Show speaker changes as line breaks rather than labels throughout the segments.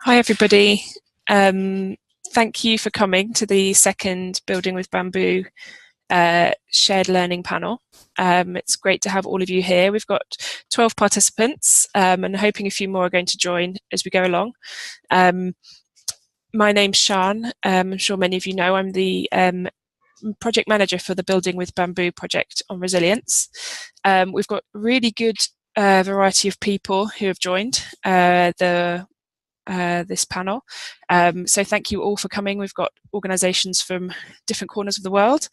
Hi everybody. Thank you for coming to the second Building with Bamboo shared learning panel. It's great to have all of you here. We've got 12 participants and hoping a few more are going to join as we go along. My name's Sian. I'm sure many of you know I'm the project manager for the Building with Bamboo project on resilience. We've got really good variety of people who have joined this panel. So thank you all for coming. We've got organisations from different corners of the world.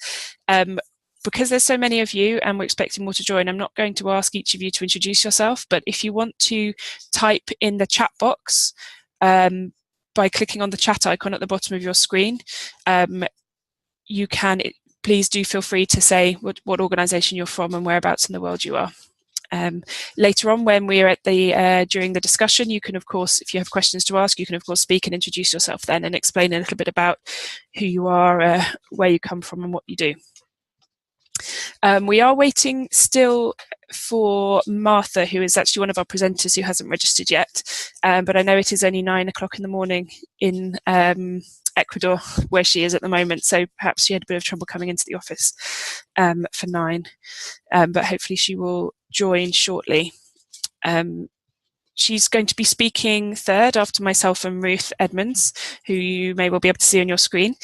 Because there's so many of you and we're expecting more to join, I'm not going to ask each of you to introduce yourself, but if you want to type in the chat box by clicking on the chat icon at the bottom of your screen, you can, please do feel free to say what organisation you're from and whereabouts in the world you are. Later on, when we're at the during the discussion, you can, of course, if you have questions to ask, you can, of course, speak and introduce yourself then and explain a little bit about who you are, where you come from and what you do. We are waiting still for Martha, who is actually one of our presenters who hasn't registered yet, but I know it is only 9 o'clock in the morning in Ecuador, where she is at the moment, so perhaps she had a bit of trouble coming into the office for 9, but hopefully she will join shortly. She's going to be speaking third after myself and Ruth Edmonds, who you may well be able to see on your screen.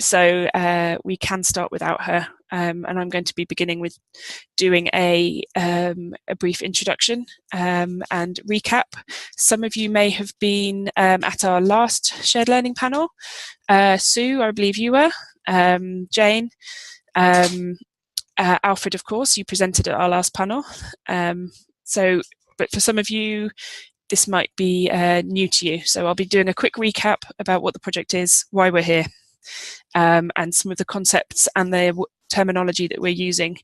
So we can start without her, and I'm going to be beginning with doing a brief introduction and recap. Some of you may have been at our last shared learning panel. Sue, I believe you were. Jane, Alfred, of course, you presented at our last panel. But for some of you, this might be new to you. So I'll be doing a quick recap about what the project is, why we're here, and some of the concepts and the terminology that we're using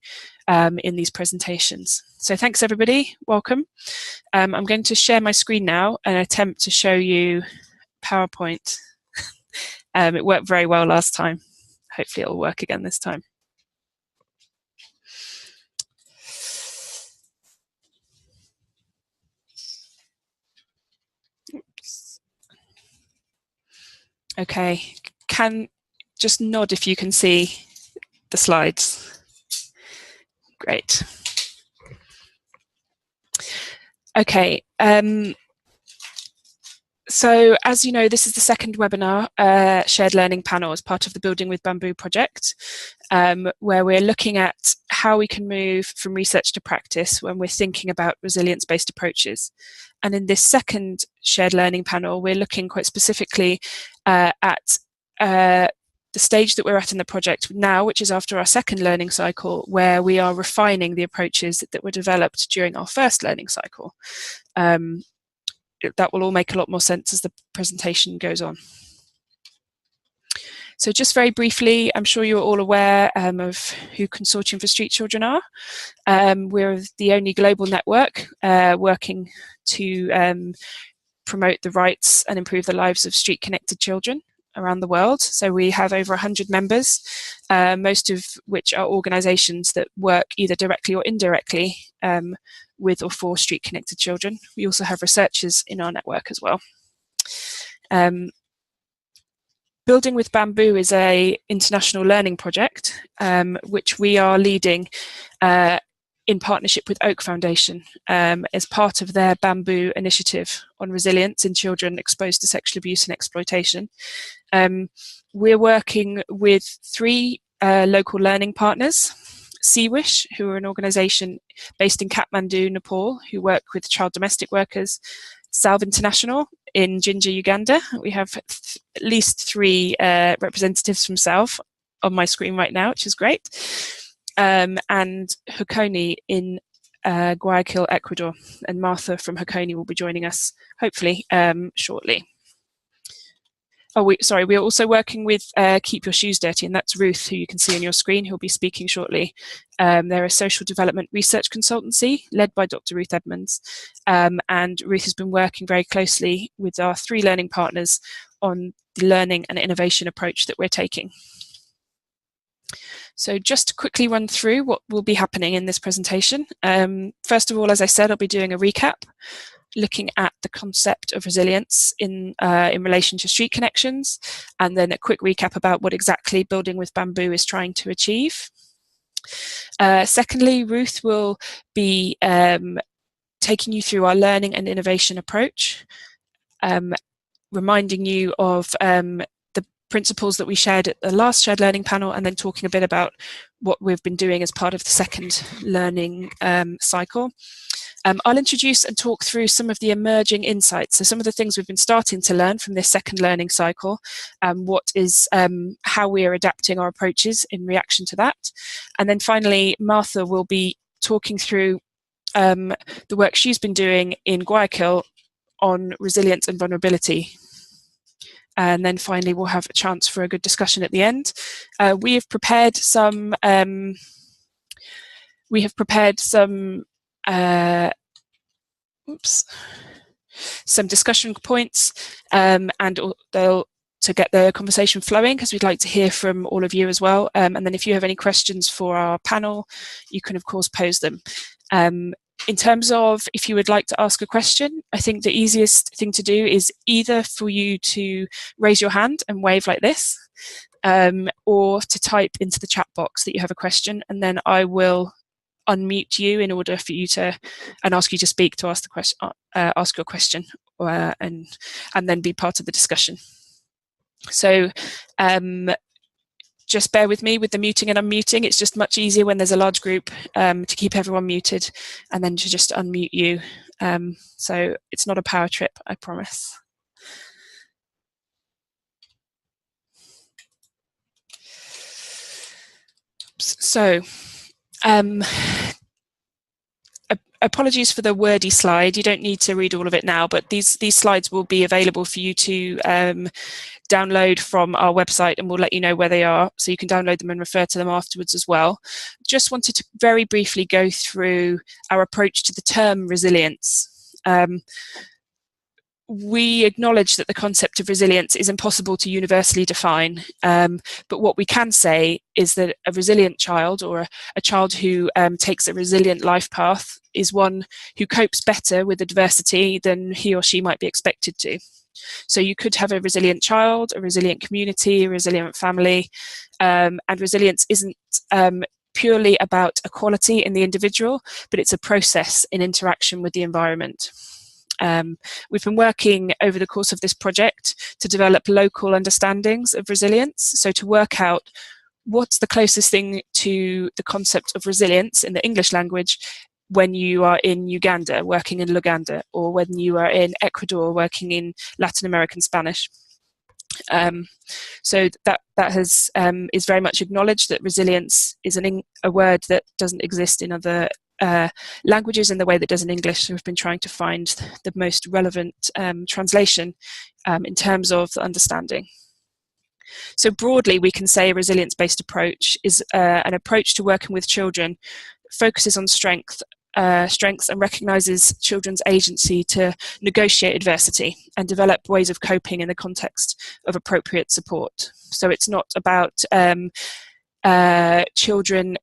in these presentations. So thanks everybody, welcome. I'm going to share my screen now and attempt to show you PowerPoint. It worked very well last time. Hopefully it'll work again this time. Oops. Okay, just nod if you can see the slides. Great. Okay, so as you know, this is the second webinar shared learning panel as part of the Building with Bamboo project, where we're looking at how we can move from research to practice when we're thinking about resilience-based approaches. And in this second shared learning panel, we're looking quite specifically at the stage that we're at in the project now, which is after our second learning cycle, where we are refining the approaches that were developed during our first learning cycle. That will all make a lot more sense as the presentation goes on. So just very briefly, I'm sure you're all aware of who Consortium for Street Children are. We're the only global network working to promote the rights and improve the lives of street-connected children around the world. So we have over 100 members, most of which are organisations that work either directly or indirectly with or for street-connected children. We also have researchers in our network as well. Building with Bamboo is an international learning project, which we are leading in partnership with Oak Foundation as part of their Bamboo initiative on resilience in children exposed to sexual abuse and exploitation. We're working with 3 local learning partners: Seawish, who are an organisation based in Kathmandu, Nepal, who work with child domestic workers; Salve International in Jinja, Uganda. We have at least 3 representatives from Salve on my screen right now, which is great. And Hukoni in Guayaquil, Ecuador. And Martha from Hukoni will be joining us, hopefully, shortly. Oh, we're also working with Keep Your Shoes Dirty, and that's Ruth, who you can see on your screen, who'll be speaking shortly. They're a social development research consultancy led by Dr. Ruth Edmonds, and Ruth has been working very closely with our 3 learning partners on the learning and innovation approach that we're taking. So just to quickly run through what will be happening in this presentation. First of all, as I said, I'll be doing a recap looking at the concept of resilience in relation to street connections, and then a quick recap about what exactly Building with Bamboo is trying to achieve. Secondly, Ruth will be taking you through our learning and innovation approach, reminding you of the principles that we shared at the last shared learning panel, and then talking a bit about what we've been doing as part of the second learning cycle. I'll introduce and talk through some of the emerging insights, so some of the things we've been starting to learn from this second learning cycle, how we are adapting our approaches in reaction to that. And then finally, Martha will be talking through the work she's been doing in Guayaquil on resilience and vulnerability. And then finally, we'll have a chance for a good discussion at the end. We have prepared some some discussion points, and they'll to get the conversation flowing, because we'd like to hear from all of you as well. And then if you have any questions for our panel, you can of course pose them. In terms of if you would like to ask a question, I think the easiest thing to do is either for you to raise your hand and wave like this, or to type into the chat box that you have a question, and then I will unmute you in order for you to, and ask you to speak to ask the question, ask your question, and then be part of the discussion. So just bear with me with the muting and unmuting. It's just much easier when there's a large group to keep everyone muted and then to just unmute you. So it's not a power trip, I promise. So apologies for the wordy slide. You don't need to read all of it now, but these slides will be available for you to download from our website, and we'll let you know where they are, so you can download them and refer to them afterwards as well. Just wanted to very briefly go through our approach to the term resilience. We acknowledge that the concept of resilience is impossible to universally define, but what we can say is that a resilient child, or a child who takes a resilient life path, is one who copes better with adversity than he or she might be expected to. So you could have a resilient child, a resilient community, a resilient family, and resilience isn't purely about equality in the individual, but it's a process in interaction with the environment. We've been working over the course of this project to develop local understandings of resilience, so to work out what's the closest thing to the concept of resilience in the English language when you are in Uganda working in Luganda, or when you are in Ecuador working in Latin American Spanish. So that has is very much acknowledged that resilience is a word that doesn't exist in other languages in the way that does in English. So we've been trying to find the most relevant translation in terms of the understanding. So broadly, we can say a resilience-based approach is an approach to working with children, focuses on strengths and recognises children's agency to negotiate adversity and develop ways of coping in the context of appropriate support. So it's not about children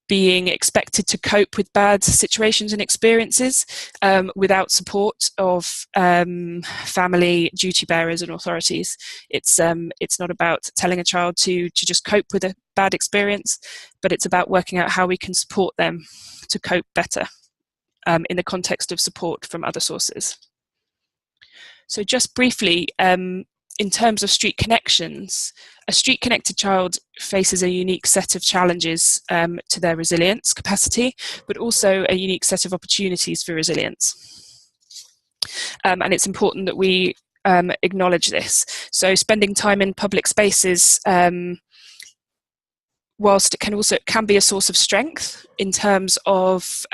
being expected to cope with bad situations and experiences without support of family duty bearers and authorities. It's not about telling a child to just cope with a bad experience, but it's about working out how we can support them to cope better in the context of support from other sources. So just briefly, in terms of street connections, a street-connected child faces a unique set of challenges to their resilience capacity, but also a unique set of opportunities for resilience. And it's important that we acknowledge this. So spending time in public spaces, whilst it can be a source of strength in terms of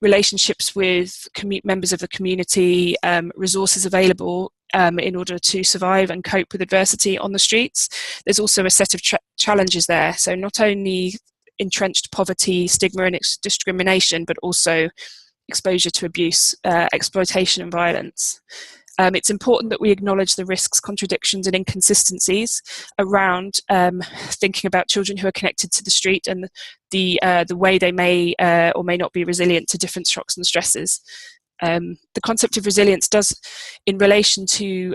relationships with members of the community, resources available in order to survive and cope with adversity on the streets, there's also a set of challenges there. So not only entrenched poverty, stigma and discrimination, but also exposure to abuse, exploitation and violence. It's important that we acknowledge the risks, contradictions and inconsistencies around thinking about children who are connected to the street and the way they may or may not be resilient to different shocks and stresses. The concept of resilience does, in relation to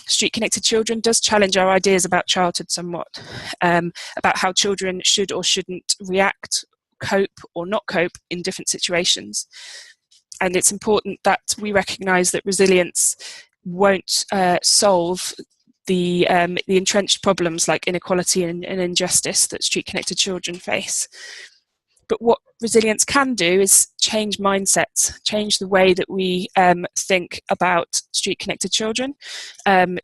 street connected children, does challenge our ideas about childhood somewhat, about how children should or shouldn't react, cope or not cope in different situations. And it's important that we recognise that resilience won't solve the entrenched problems like inequality and injustice that street connected children face. But what resilience can do is change mindsets, change the way that we think about street connected children,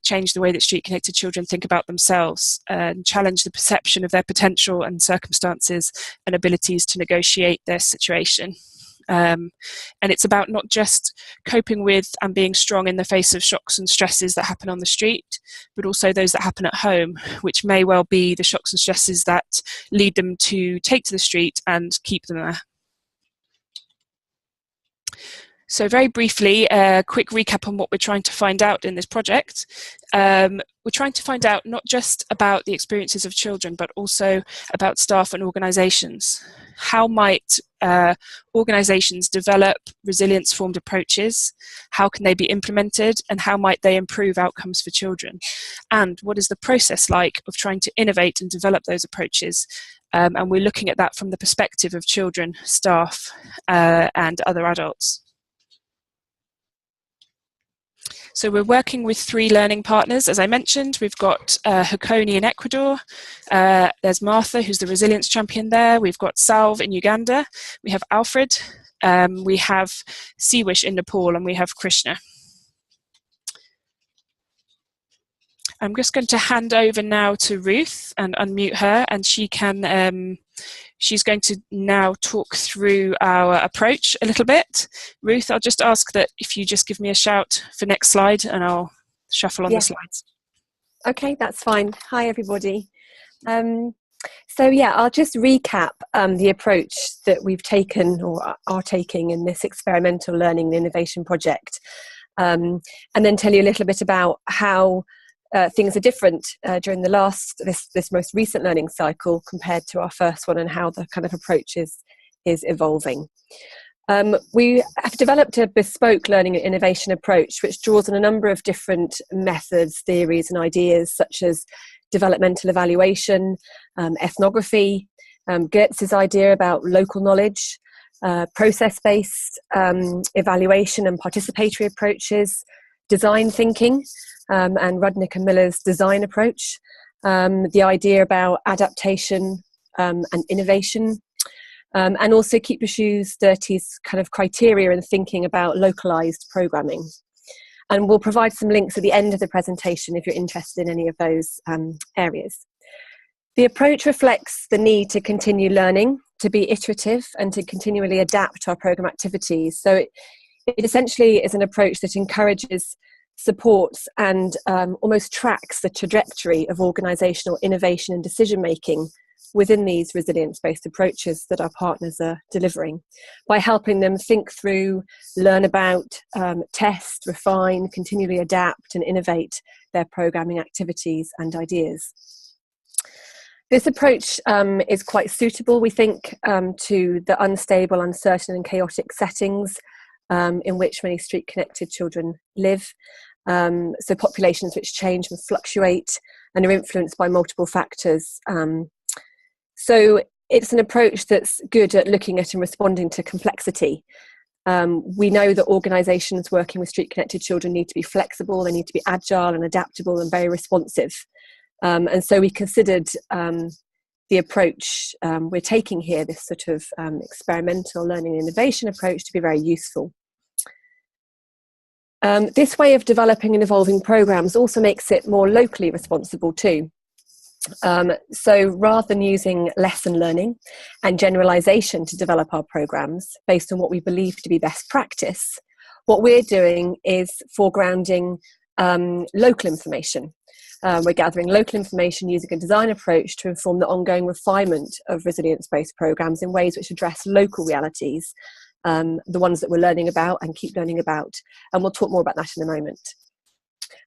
change the way that street connected children think about themselves, and challenge the perception of their potential and circumstances and abilities to negotiate their situation. And it's about not just coping with and being strong in the face of shocks and stresses that happen on the street, but also those that happen at home, which may well be the shocks and stresses that lead them to take to the street and keep them there. So very briefly, a quick recap on what we're trying to find out in this project. We're trying to find out not just about the experiences of children, but also about staff and organisations. How might organisations develop resilience-formed approaches? How can they be implemented? And how might they improve outcomes for children? And what is the process like of trying to innovate and develop those approaches? And we're looking at that from the perspective of children, staff, and other adults. So we're working with 3 learning partners, as I mentioned. We've got Hakoni in Ecuador, there's Martha, who's the resilience champion there, we've got Salve in Uganda, we have Alfred, we have Siwish in Nepal, and we have Krishna. I'm just going to hand over now to Ruth and unmute her, and she can she's going to now talk through our approach a little bit. Ruth, I'll just ask that if you just give me a shout for next slide and I'll shuffle on the slides.
Okay, that's fine. Hi, everybody. So yeah, I'll just recap the approach that we've taken or are taking in this experimental learning and innovation project, and then tell you a little bit about how things are different during this most recent learning cycle compared to our first one, and how the kind of approach is evolving. We have developed a bespoke learning and innovation approach which draws on a number of different methods, theories and ideas such as developmental evaluation, ethnography, Goetz's idea about local knowledge, process-based evaluation and participatory approaches, design thinking, and Rudnick and Miller's design approach, the idea about adaptation and innovation, and also Keep Your Shoes Dirty's kind of criteria and thinking about localized programming. And we'll provide some links at the end of the presentation if you're interested in any of those areas. The approach reflects the need to continue learning, to be iterative, and to continually adapt our program activities. So it essentially is an approach that encourages, supports and almost tracks the trajectory of organisational innovation and decision making within these resilience-based approaches that our partners are delivering, by helping them think through, learn about, test, refine, continually adapt and innovate their programming activities and ideas. This approach is quite suitable, we think, to the unstable, uncertain and chaotic settings in which many street-connected children live. So populations which change and fluctuate and are influenced by multiple factors. So it's an approach that's good at looking at and responding to complexity. We know that organisations working with street-connected children need to be flexible, they need to be agile and adaptable and very responsive. And so we considered the approach we're taking here, this sort of experimental learning and innovation approach, to be very useful. This way of developing and evolving programmes also makes it more locally responsible too. So rather than using lesson learning and generalisation to develop our programmes based on what we believe to be best practice, what we're doing is foregrounding local information. We're gathering local information using a design approach to inform the ongoing refinement of resilience-based programmes in ways which address local realities, the ones that we're learning about and keep learning about. And we'll talk more about that in a moment.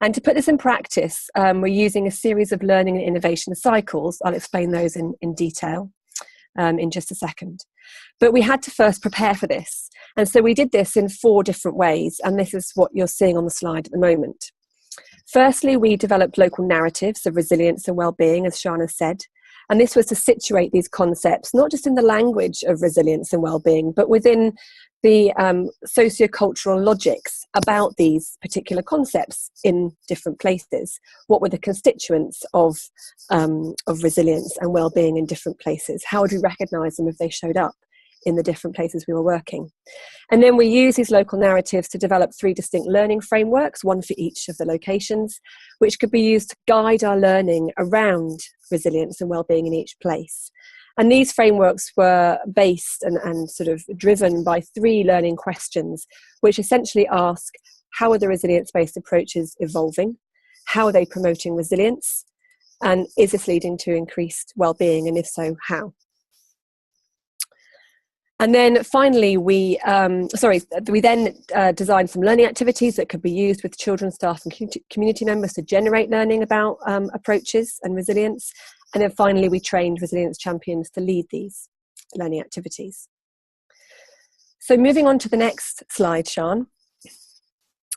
And to put this in practice, we're using a series of learning and innovation cycles. I'll explain those in detail. in just a second. But we had to first prepare for this. And so we did this in 4 different ways, and this is what you're seeing on the slide at the moment. Firstly, we developed local narratives of resilience and well-being, as Shana said. And this was to situate these concepts, not just in the language of resilience and well-being, but within the socio-cultural logics about these particular concepts in different places. What were the constituents of resilience and well-being in different places? How would we recognise them if they showed up in the different places we were working? And then we use these local narratives to develop 3 distinct learning frameworks, one for each of the locations, which could be used to guide our learning around resilience and well-being in each place. And these frameworks were based and sort of driven by 3 learning questions, which essentially ask, how are the resilience-based approaches evolving? How are they promoting resilience? And is this leading to increased well-being? And if so, how? And then finally, we then designed some learning activities that could be used with children, staff and community members to generate learning about approaches and resilience. And then finally, we trained resilience champions to lead these learning activities. So moving on to the next slide, Sian.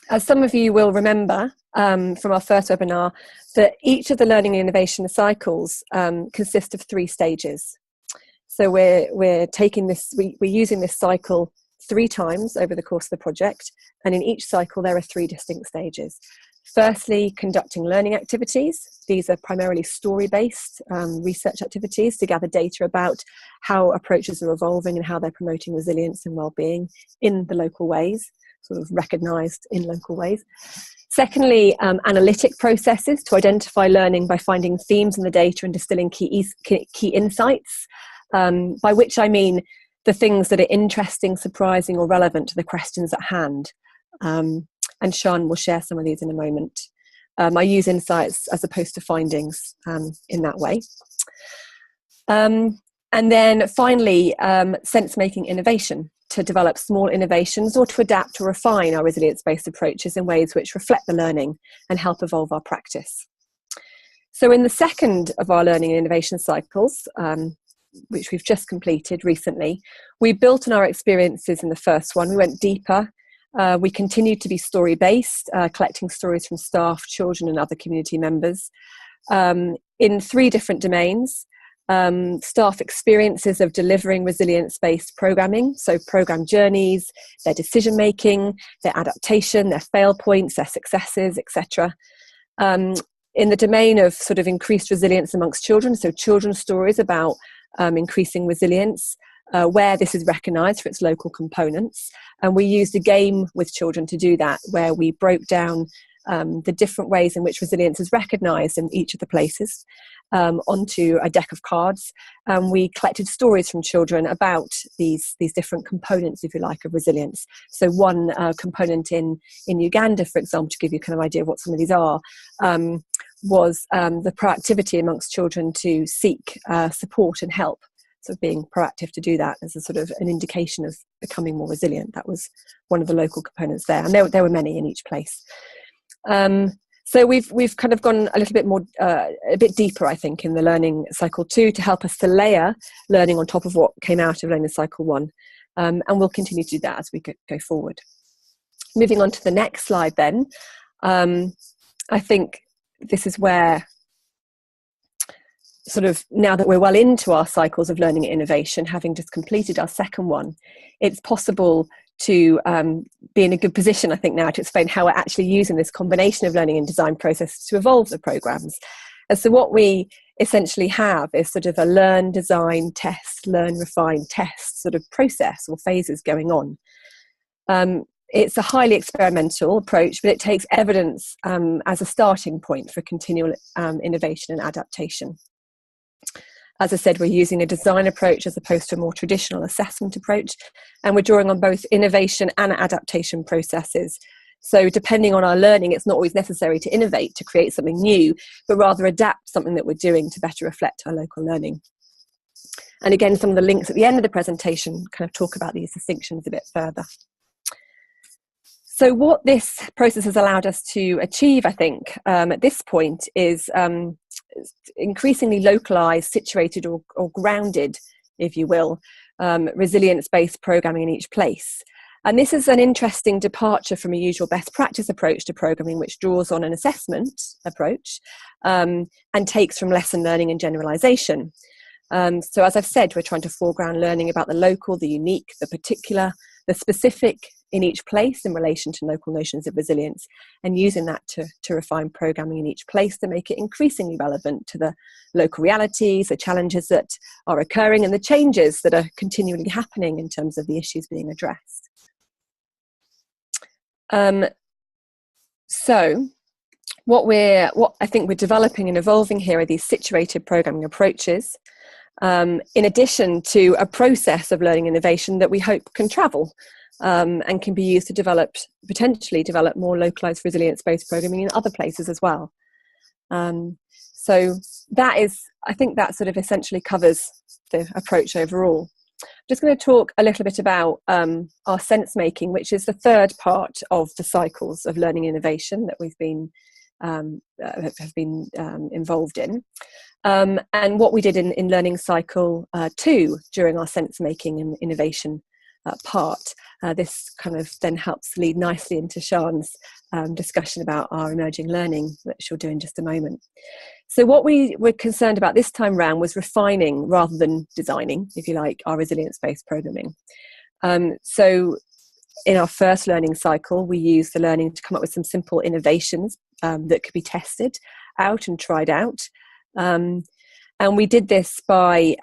As some of you will remember from our first webinar, that each of the learning and innovation cycles consist of 3 stages. So we're taking this, we're using this cycle 3 times over the course of the project, and in each cycle there are 3 distinct stages. Firstly, conducting learning activities. These are primarily story-based research activities to gather data about how approaches are evolving and how they're promoting resilience and well-being in the local ways, sort of recognised in local ways. Secondly, analytic processes to identify learning by finding themes in the data and distilling key insights. By which I mean the things that are interesting, surprising or relevant to the questions at hand. And Sian will share some of these in a moment. I use insights as opposed to findings in that way. And then finally, sense-making innovation, to develop small innovations or to adapt or refine our resilience-based approaches in ways which reflect the learning and help evolve our practice. So in the second of our learning and innovation cycles, which we've just completed recently, we built on our experiences in the first one. We went deeper. We continued to be story-based, collecting stories from staff, children and other community members in 3 different domains. Staff experiences of delivering resilience-based programming, so program journeys, their decision-making, their adaptation, their fail points, their successes, etc. In the domain of sort of increased resilience amongst children, so children's stories about increasing resilience, where this is recognised for its local components. And we used a game with children to do that, where we broke down the different ways in which resilience is recognised in each of the places onto a deck of cards. We collected stories from children about these different components, if you like, of resilience. So one component in Uganda, for example, to give you kind of idea of what some of these are, was the proactivity amongst children to seek support and help. So being proactive to do that as a sort of an indication of becoming more resilient. That was one of the local components there, and there were many in each place. So we've kind of gone a little bit more, a bit deeper, I think, in the learning cycle 2 to help us to layer learning on top of what came out of learning cycle 1, and we'll continue to do that as we go forward. Moving on to the next slide, then, I think this is where, sort of now that we're well into our cycles of learning and innovation, having just completed our second one, it's possible to be in a good position, I think, now to explain how we're actually using this combination of learning and design processes to evolve the programmes. And so what we essentially have is sort of a learn, design, test, learn, refine, test sort of process or phases going on. It's a highly experimental approach, but it takes evidence as a starting point for continual innovation and adaptation. As I said, we're using a design approach as opposed to a more traditional assessment approach, and we're drawing on both innovation and adaptation processes. So depending on our learning, it's not always necessary to innovate to create something new, but rather adapt something that we're doing to better reflect our local learning. And again, some of the links at the end of the presentation kind of talk about these distinctions a bit further. So what this process has allowed us to achieve, I think, at this point is increasingly localised, situated or grounded if you will, resilience-based programming in each place. And this is an interesting departure from a usual best practice approach to programming, which draws on an assessment approach and takes from lesson learning and generalization. So as I've said, we're trying to foreground learning about the local, the unique, the particular, the specific in each place in relation to local notions of resilience, and using that to refine programming in each place to make it increasingly relevant to the local realities, the challenges that are occurring, and the changes that are continually happening in terms of the issues being addressed. So what I think we're developing and evolving here are these situated programming approaches, in addition to a process of learning innovation that we hope can travel and can be used to potentially develop more localized resilience-based programming in other places as well. So I think that sort of essentially covers the approach overall. I'm just going to talk a little bit about our sense making, which is the third part of the cycles of learning innovation that we've been involved in, and what we did in learning cycle 2 during our sense making and innovation part. This kind of then helps lead nicely into Sian's discussion about our emerging learning that she'll do in just a moment. So what we were concerned about this time round was refining rather than designing, if you like, our resilience-based programming. So in our first learning cycle, we used the learning to come up with some simple innovations that could be tested out and tried out. And we did this by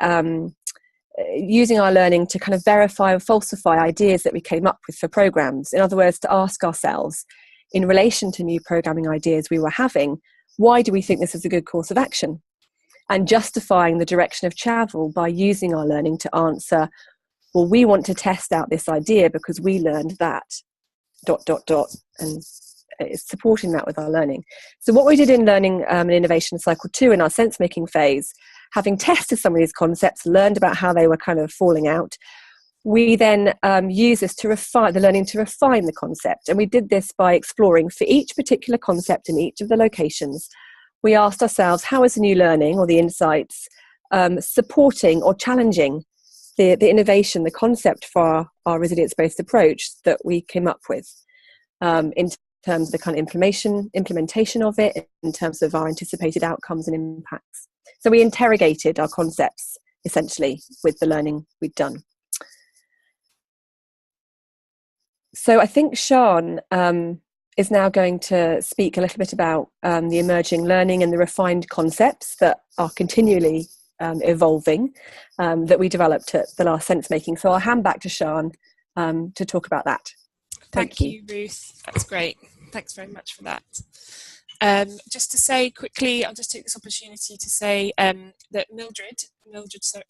using our learning to kind of verify or falsify ideas that we came up with for programs. In other words, to ask ourselves, in relation to new programming ideas we were having, why do we think this is a good course of action? And justifying the direction of travel by using our learning to answer, well, we want to test out this idea because we learned that, ... and supporting that with our learning. So what we did in learning and innovation cycle 2 in our sense making phase, having tested some of these concepts, learned about how they were kind of falling out, we then use this to refine the learning, to refine the concept. And we did this by exploring for each particular concept in each of the locations. We asked ourselves, how is the new learning or the insights supporting or challenging the innovation, the concept for our resilience-based approach that we came up with, in terms of the kind of implementation of it, in terms of our anticipated outcomes and impacts. So we interrogated our concepts essentially with the learning we'd done. So I think Sian is now going to speak a little bit about the emerging learning and the refined concepts that are continually evolving, that we developed at the last sense making. So I'll hand back to Sian to talk about that.
Thank you, Ruth. That's great. Thanks very much for that. Just to say quickly, I'll just take this opportunity to say that Mildred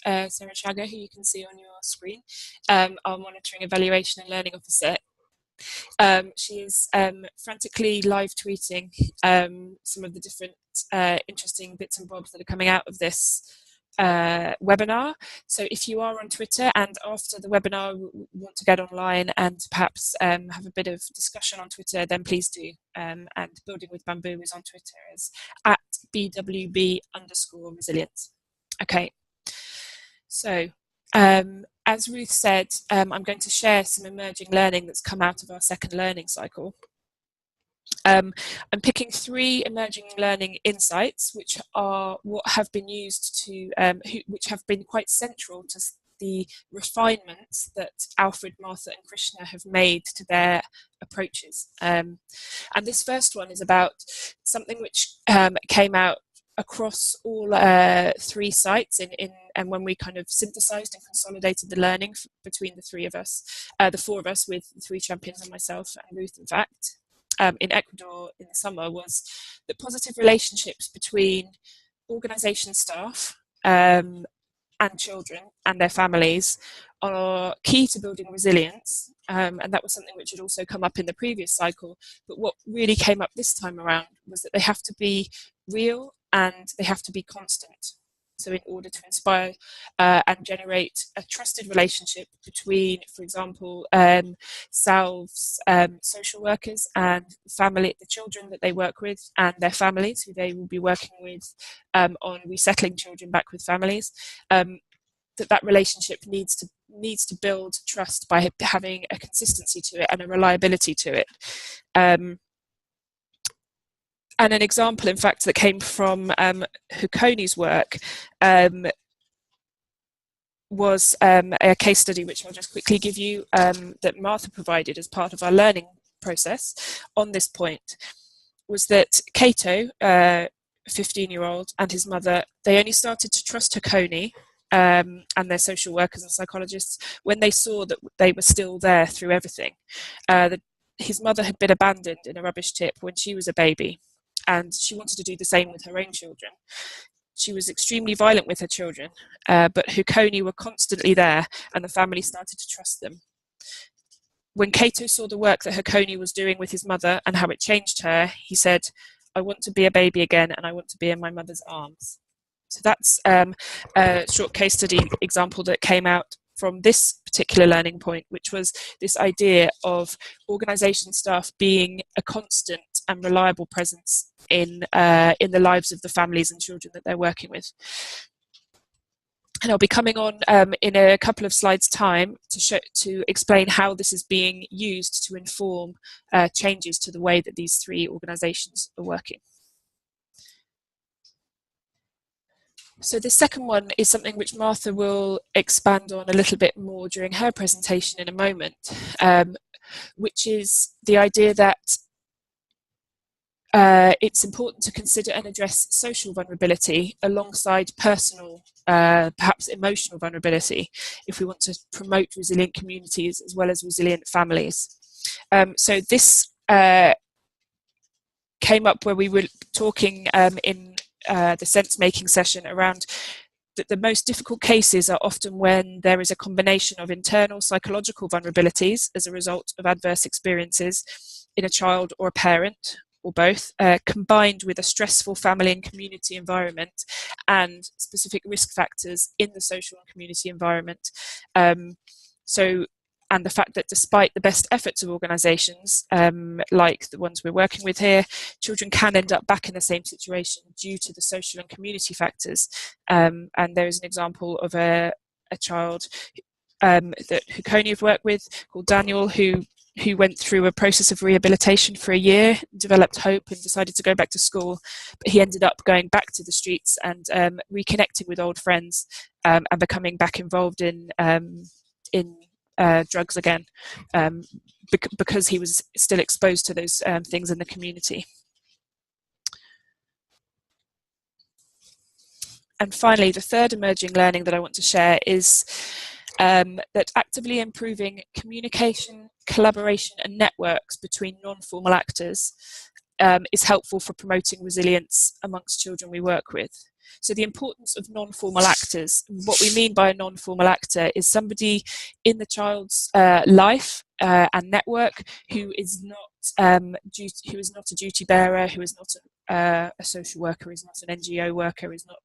Sarachaga, who you can see on your screen, our monitoring, evaluation and learning officer. She is frantically live tweeting some of the different interesting bits and bobs that are coming out of this webinar. So if you are on Twitter and after the webinar want to get online and perhaps have a bit of discussion on Twitter, then please do. And Building with Bamboo is on Twitter as @BWB_resilience. Okay, so as Ruth said, I'm going to share some emerging learning that's come out of our second learning cycle. I'm picking 3 emerging learning insights, which are what have been used to, which have been quite central to the refinements that Alfred, Martha and Krishna have made to their approaches. And this first one is about something which came out across all 3 sites and when we kind of synthesized and consolidated the learning between the 4 of us with the 3 champions and myself and Ruth, in fact, in Ecuador in the summer, was that positive relationships between organisation staff and children and their families are key to building resilience, and that was something which had also come up in the previous cycle. But what really came up this time around was that they have to be real and they have to be constant. So in order to inspire and generate a trusted relationship between, for example, Salve's social workers and the children that they work with and their families, who they will be working with on resettling children back with families, that relationship needs to build trust by having a consistency to it and a reliability to it. And an example, in fact, that came from Huconi's work was a case study, which I'll just quickly give you, that Martha provided as part of our learning process on this point, was that Cato, 15-year-old, and his mother, they only started to trust Huconi and their social workers and psychologists when they saw that they were still there through everything. His mother had been abandoned in a rubbish tip when she was a baby, and she wanted to do the same with her own children. She was extremely violent with her children, but Huconi were constantly there, and the family started to trust them. When Cato saw the work that Huconi was doing with his mother and how it changed her, he said, "I want to be a baby again, and I want to be in my mother's arms." So that's a short case study example that came out from this particular learning point, which was this idea of organisation staff being a constant and reliable presence in the lives of the families and children that they're working with. And I'll be coming on in a couple of slides' time to explain how this is being used to inform changes to the way that these three organisations are working. So the second one is something which Martha will expand on a little bit more during her presentation in a moment, which is the idea that it's important to consider and address social vulnerability alongside personal, perhaps emotional vulnerability, if we want to promote resilient communities as well as resilient families. So this came up where we were talking in the sense-making session around that the most difficult cases are often when there is a combination of internal psychological vulnerabilities as a result of adverse experiences in a child or a parent, or both, combined with a stressful family and community environment and specific risk factors in the social and community environment. And the fact that despite the best efforts of organisations, like the ones we're working with here, children can end up back in the same situation due to the social and community factors. And there is an example of a child that Huconi have worked with called Daniel, who went through a process of rehabilitation for a year, developed hope and decided to go back to school, but he ended up going back to the streets and reconnecting with old friends and becoming back involved in drugs again, because he was still exposed to those things in the community. And finally, the third emerging learning that I want to share is that actively improving communication, collaboration and networks between non-formal actors is helpful for promoting resilience amongst children we work with. So the importance of non-formal actors, what we mean by a non-formal actor is somebody in the child's life and network who is not a duty bearer, who is not a social worker, is not an NGO worker, is not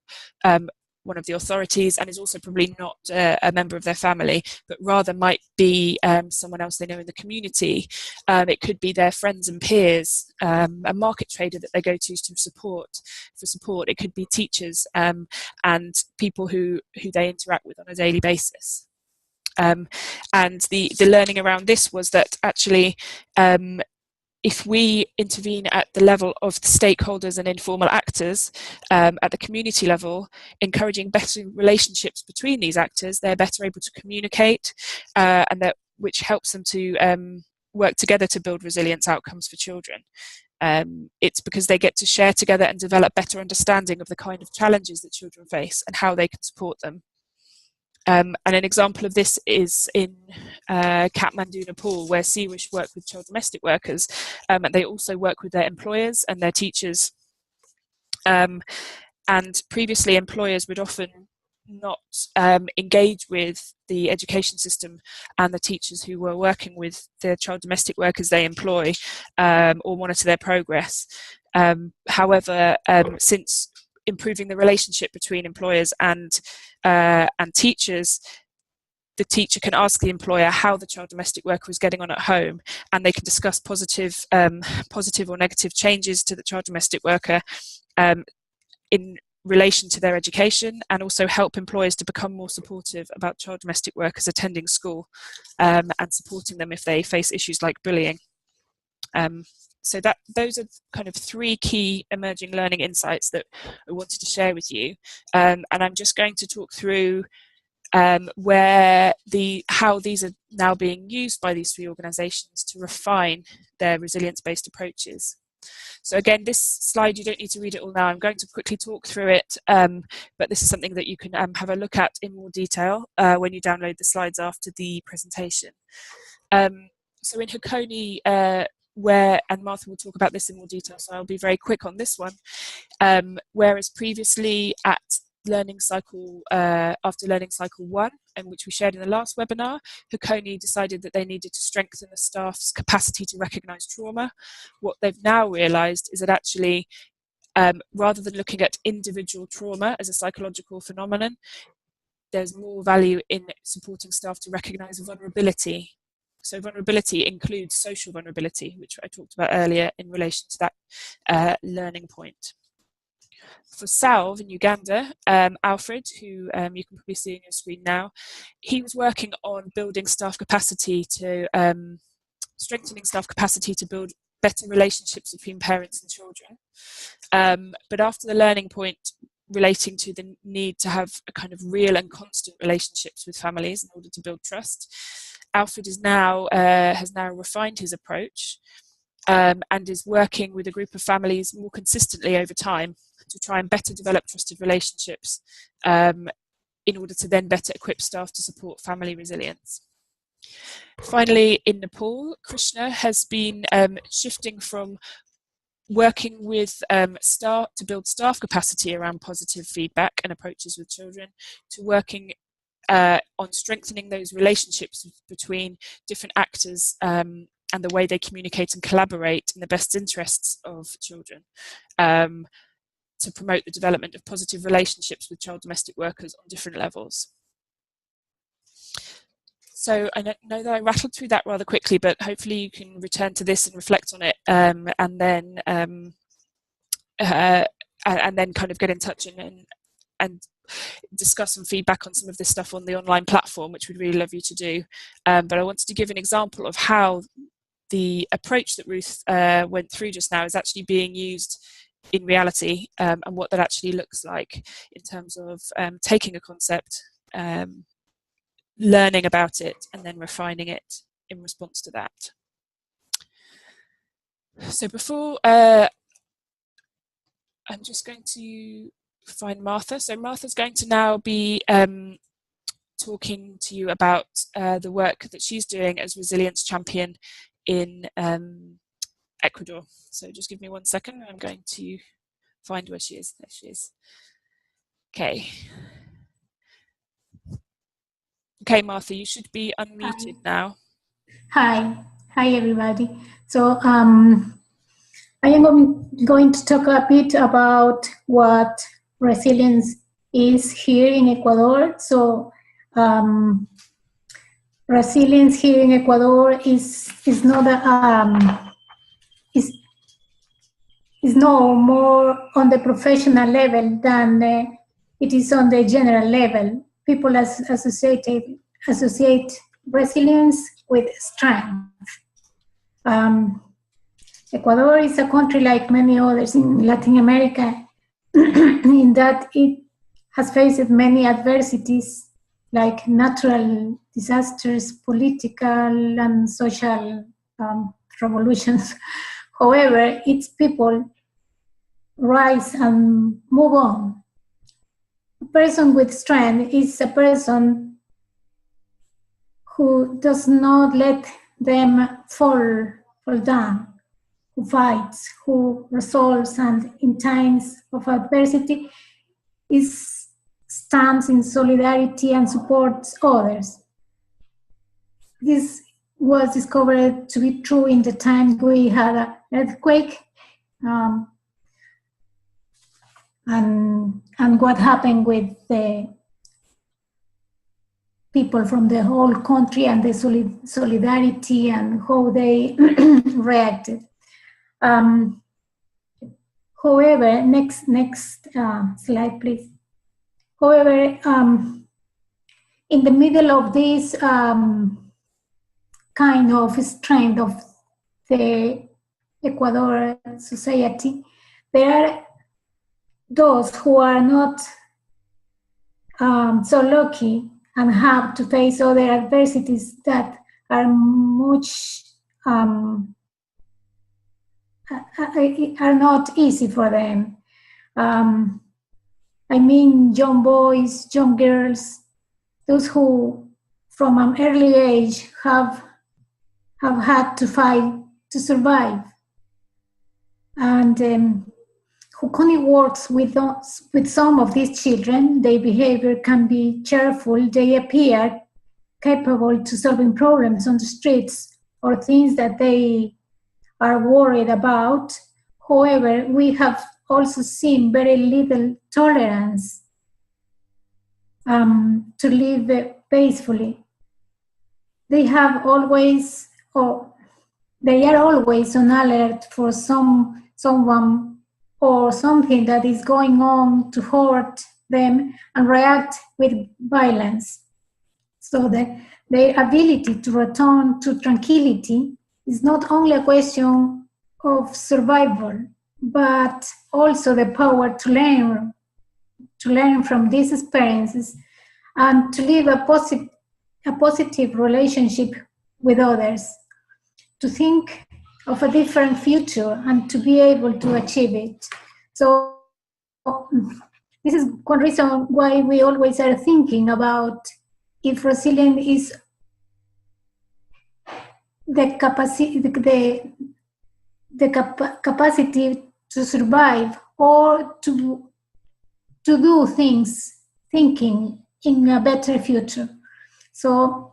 one of the authorities, and is also probably not a member of their family, but rather might be someone else they know in the community. It could be their friends and peers, a market trader that they go to support. It could be teachers and people who they interact with on a daily basis. And the learning around this was that actually if we intervene at the level of the stakeholders and informal actors at the community level, encouraging better relationships between these actors, they're better able to communicate, which helps them to work together to build resilience outcomes for children. It's because they get to share together and develop better understanding of the kind of challenges that children face and how they can support them. And an example of this is in Kathmandu, Nepal, where CWISH work with child domestic workers, and they also work with their employers and their teachers. And previously, employers would often not engage with the education system and the teachers who were working with the child domestic workers they employ or monitor their progress. However, since improving the relationship between employers and teachers, the teacher can ask the employer how the child domestic worker is getting on at home, and they can discuss positive or negative changes to the child domestic worker in relation to their education, and also help employers to become more supportive about child domestic workers attending school, and supporting them if they face issues like bullying. So those are kind of 3 key emerging learning insights that I wanted to share with you. And I'm just going to talk through how these are now being used by these 3 organisations to refine their resilience-based approaches. So again, this slide, you don't need to read it all now. I'm going to quickly talk through it, but this is something that you can have a look at in more detail when you download the slides after the presentation. So in Hakomi, and Martha will talk about this in more detail, so I'll be very quick on this one. Whereas previously at Learning Cycle, after Learning Cycle 1, and which we shared in the last webinar, Hakomi decided that they needed to strengthen the staff's capacity to recognise trauma. What they've now realised is that actually, rather than looking at individual trauma as a psychological phenomenon, there's more value in supporting staff to recognise vulnerability. So vulnerability includes social vulnerability, which I talked about earlier in relation to that learning point. For Salve in Uganda, Alfred, who you can probably see on your screen now, he was working on building staff capacity to, strengthening staff capacity to build better relationships between parents and children. But after the learning point relating to the need to have a kind of real and constant relationships with families in order to build trust, Alfred is now, has now refined his approach and is working with a group of families more consistently over time to try and better develop trusted relationships in order to then better equip staff to support family resilience. Finally, in Nepal, Krishna has been shifting from working with staff to build staff capacity around positive feedback and approaches with children to working on strengthening those relationships between different actors and the way they communicate and collaborate in the best interests of children, to promote the development of positive relationships with child domestic workers on different levels. So I know that I rattled through that rather quickly, but hopefully you can return to this and reflect on it, and then kind of get in touch and discuss some feedback on some of this stuff on the online platform, which we'd really love you to do. But I wanted to give an example of how the approach that Ruth went through just now is actually being used in reality, and what that actually looks like in terms of taking a concept, learning about it, and then refining it in response to that. So before, I'm just going to find Martha. So Martha's going to now be talking to you about the work that she's doing as resilience champion in Ecuador. So just give me 1 second. I'm going to find where she is. There she is. Okay. Okay, Martha, you should be unmuted now.
Hi everybody. So I am going to talk a bit about what resilience is here in Ecuador. So resilience here in Ecuador is not is no more on the professional level than it is on the general level. People associate resilience with strength. Ecuador is a country like many others in Latin America in that it has faced many adversities like natural disasters, political and social revolutions. However, its people rise and move on. A person with strength is a person who does not let them fall down, who fights, who resolves, and in times of adversity stands in solidarity and supports others. This was discovered to be true in the time we had an earthquake, and what happened with the people from the whole country and the solidarity and how they reacted. However, next slide, please. However, in the middle of this kind of strength of the Ecuador society, there are those who are not so lucky and have to face other adversities that are much are not easy for them. I mean, young boys, young girls, those who from an early age have had to fight to survive. And who CONNEC works with some of these children. Their behavior can be cheerful. They appear capable to solving problems on the streets or things that they are worried about. However, we have also seen very little tolerance to live peacefully. They are always on alert for someone or something that is going on to hurt them and react with violence. So that their ability to return to tranquility is not only a question of survival, but also the power to learn from these experiences and to live a positive relationship with others, to think of a different future and to be able to achieve it. So this is one reason why we always are thinking about if resilience is the capacity to survive or to do things, thinking in a better future. So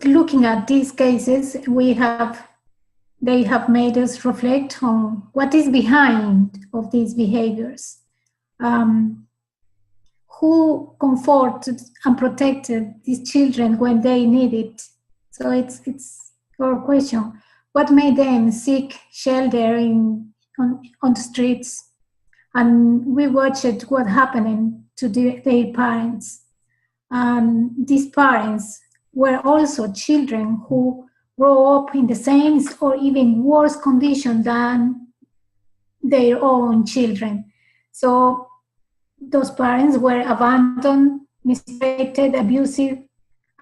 looking at these cases, they have made us reflect on what is behind of these behaviors. Who comforted and protected these children when they need it? So it's our question. What made them seek shelter on the streets? And we watched what happened to their parents. And these parents were also children who grow up in the same or even worse condition than their own children. So those parents were abandoned, mistreated, abusive,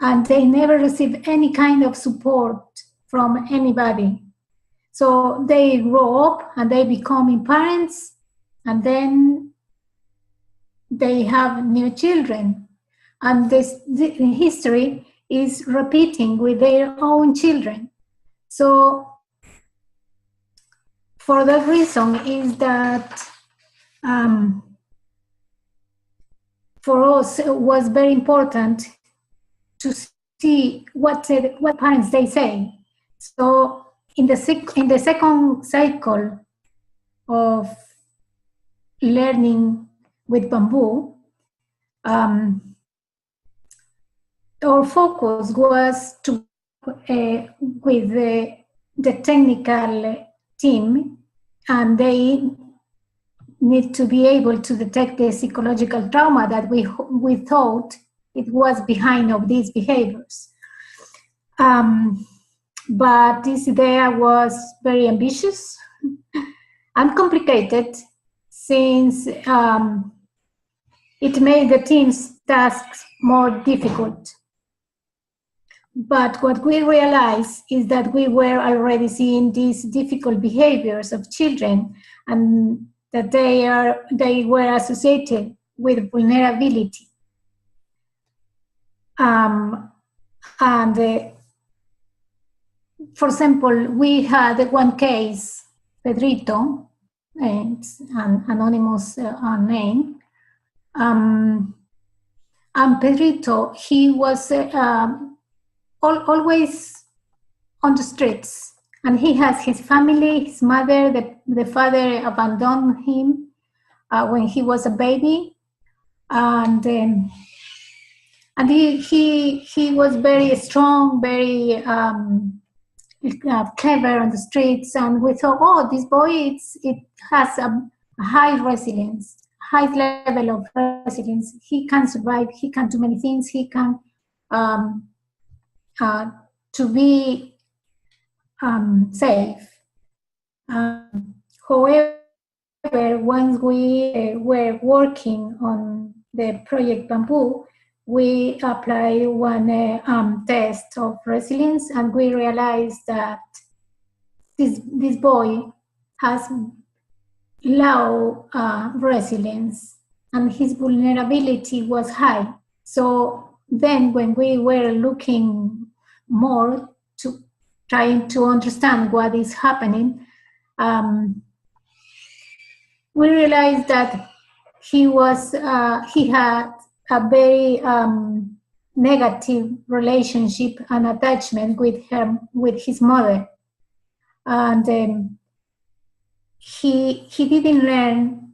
and they never received any kind of support from anybody. So they grow up and they become parents, and then they have new children. And the history is repeating with their own children. So for that reason is that for us it was very important to see what parents they say. So in the second cycle of learning with bamboo, our focus was to with the technical team, and they need to be able to detect the psychological trauma that we thought it was behind of these behaviors. But this idea was very ambitious and complicated, since it made the team's tasks more difficult. But what we realized is that we were already seeing these difficult behaviors of children, and that they were associated with vulnerability. For example, we had one case, Pedrito, it's an anonymous name, and Pedrito, he was always on the streets, and he has his family, his mother, the father abandoned him when he was a baby, and he was very strong, very clever on the streets, and we thought, oh, this boy, it has a high resilience, high level of resilience. He can survive. He can do many things. He can to be safe. However, once we were working on the project Bamboo, we applied one test of resilience, and we realized that this boy has low resilience, and his vulnerability was high. So then when we were looking more to trying to understand what is happening, we realized that he had a very negative relationship and attachment with his mother, and he didn't learn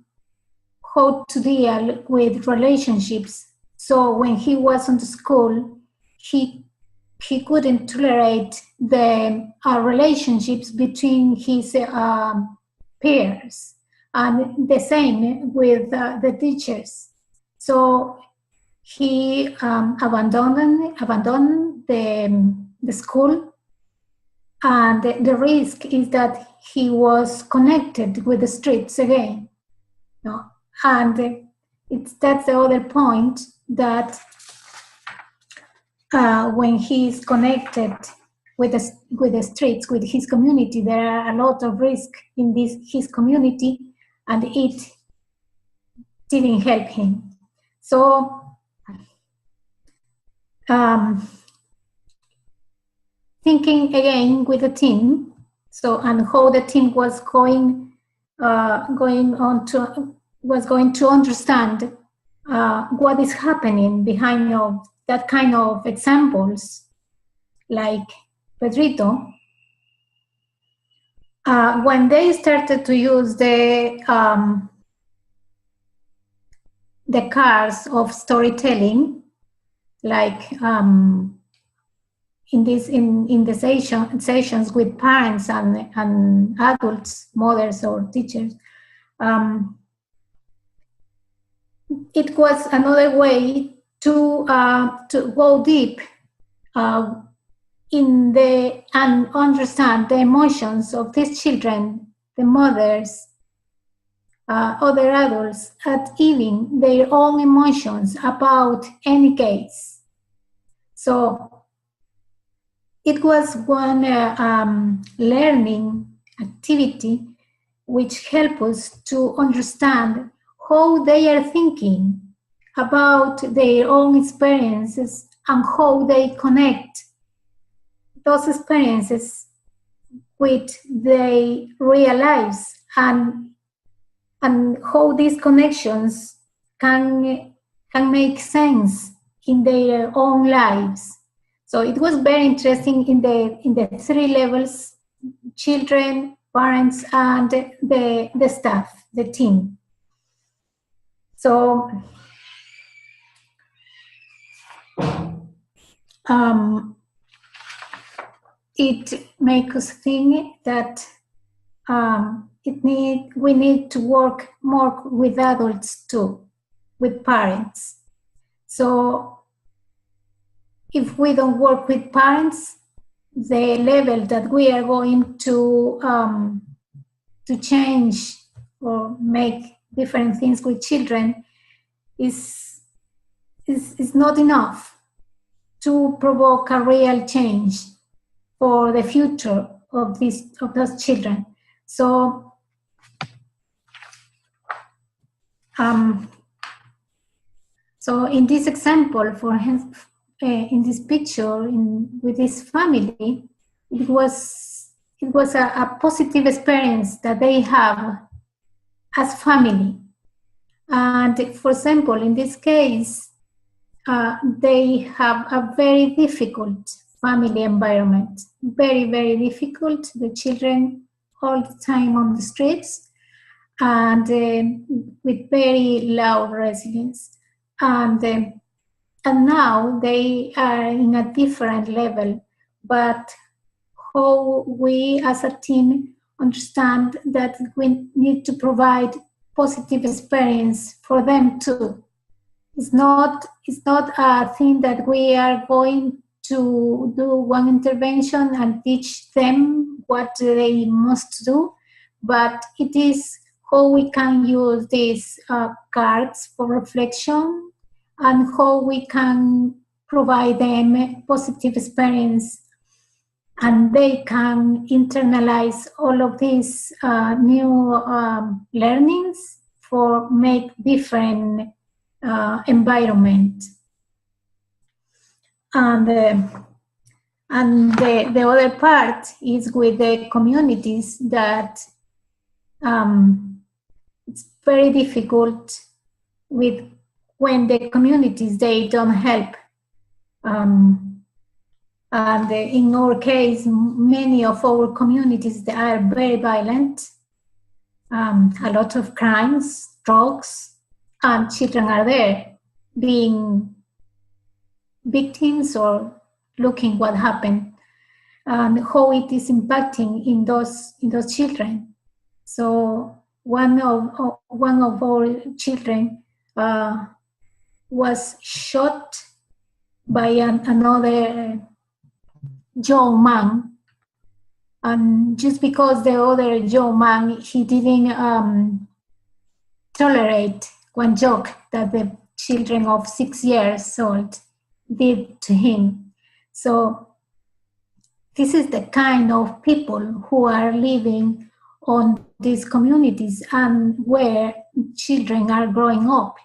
how to deal with relationships. So when he was in the school, he couldn't tolerate the relationships between his peers, and the same with the teachers. So he abandoned the school, and the risk is that he was connected with the streets again. No? And that's the other point, that when he is connected with the streets, with his community, there are a lot of risk in his community, and it didn't help him. So thinking again with the team, and how the team was going to understand what is happening behind of that kind of examples, like Pedrito. When they started to use the cards of storytelling, like in the sessions with parents and adults, mothers or teachers, it was another way to go deep and understand the emotions of these children, the mothers, other adults, and even their own emotions about any case. So it was one learning activity which helped us to understand how they are thinking about their own experiences and how they connect those experiences with their real lives, and how these connections can make sense in their own lives. So it was very interesting in the three levels: children, parents, and the staff, the team. So it makes us think that we need to work more with adults too, with parents. So if we don't work with parents, the level that we are going to change or make different things with children is not enough to provoke a real change for the future of those children. So so in this example, for him, in this picture with this family, it was a positive experience that they have as family. And for example, in this case, they have a very difficult family environment, very, very difficult. The children all the time on the streets, and with very low resilience. And now they are in a different level, but how we as a team understand that we need to provide positive experience for them too. It's not a thing that we are going to do one intervention and teach them what they must do, but it is how we can use these cards for reflection and how we can provide them positive experience, and they can internalize all of these new learnings for make different environment. And the other part is with the communities that it's very difficult with when the communities, they don't help. And in our case, many of our communities, they are very violent, a lot of crimes, drugs, and children are there being victims or looking what happened and how it is impacting in those children. So one of our children was shot by another young man, and just because the other young man, he didn't tolerate one joke that the children of 6 years old did to him. So this is the kind of people who are living on these communities and where children are growing up.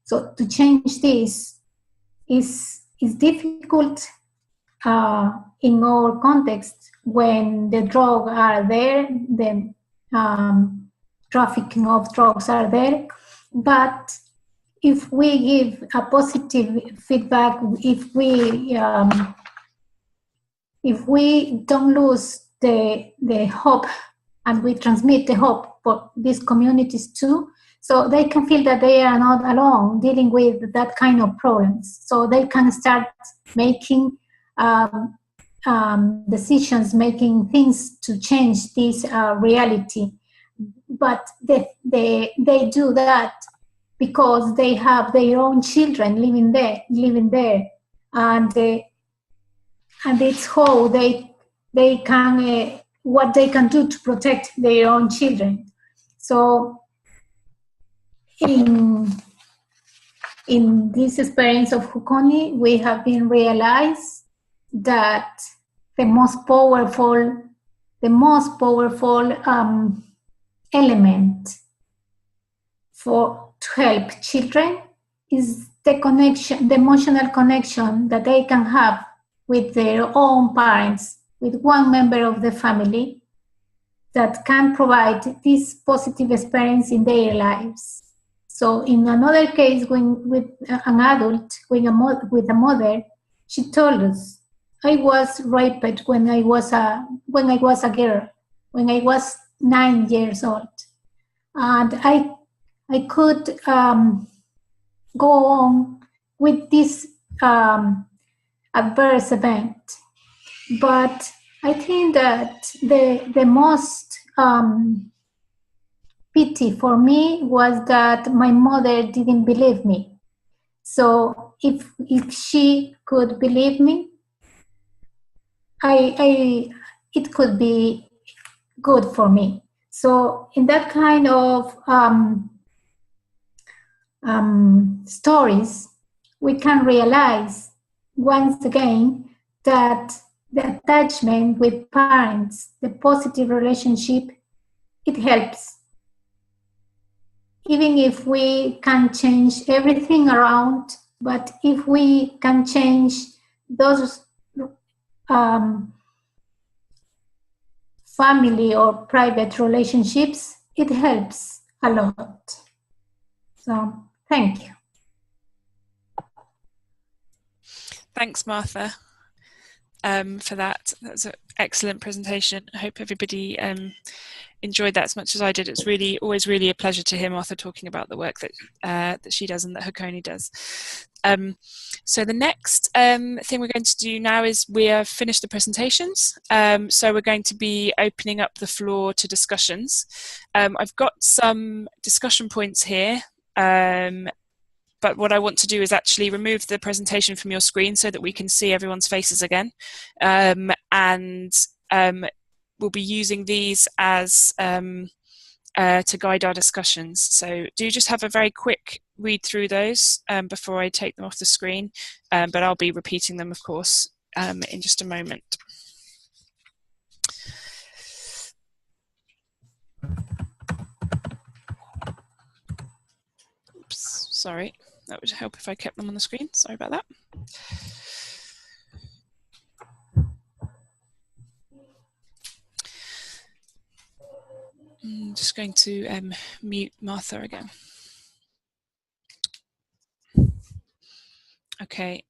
So to change this is difficult in our context when the drugs are there, the trafficking of drugs are there. But if we give a positive feedback, if we don't lose the hope and we transmit the hope for these communities too, so they can feel that they are not alone dealing with that kind of problems. So they can start making decisions, making things to change this reality. But they do that because they have their own children living there, and it's how they can what they can do to protect their own children. So in this experience of CONNEC, we have been realized that the most powerful element to help children is the connection, the emotional connection that they can have with their own parents, with one member of the family that can provide this positive experience in their lives. So in another case, when with an adult, with a mother, she told us, I was raped when I was a girl, when I was 9 years old, and I could go on with this adverse event, but I think that the most pity for me was that my mother didn't believe me. So if she could believe me, it could be good for me. So in that kind of stories, we can realize once again that the attachment with parents, the positive relationship, it helps. Even if we can change everything around, but if we can change those family or private relationships, it helps a lot. So, thank you.
Thanks, Martha, for that. That's an excellent presentation. I hope everybody enjoyed that as much as I did. It's always really a pleasure to hear Martha talking about the work that that she does and that CONNEC does. So the next thing we're going to do now is we have finished the presentations. So we're going to be opening up the floor to discussions. I've got some discussion points here. But what I want to do is actually remove the presentation from your screen so that we can see everyone's faces again. We'll be using these as to guide our discussions. So do just have a very quick read through those before I take them off the screen, but I'll be repeating them, of course, in just a moment. Oops, sorry, that would help if I kept them on the screen. Sorry about that. I'm just going to mute Martha again. Okay.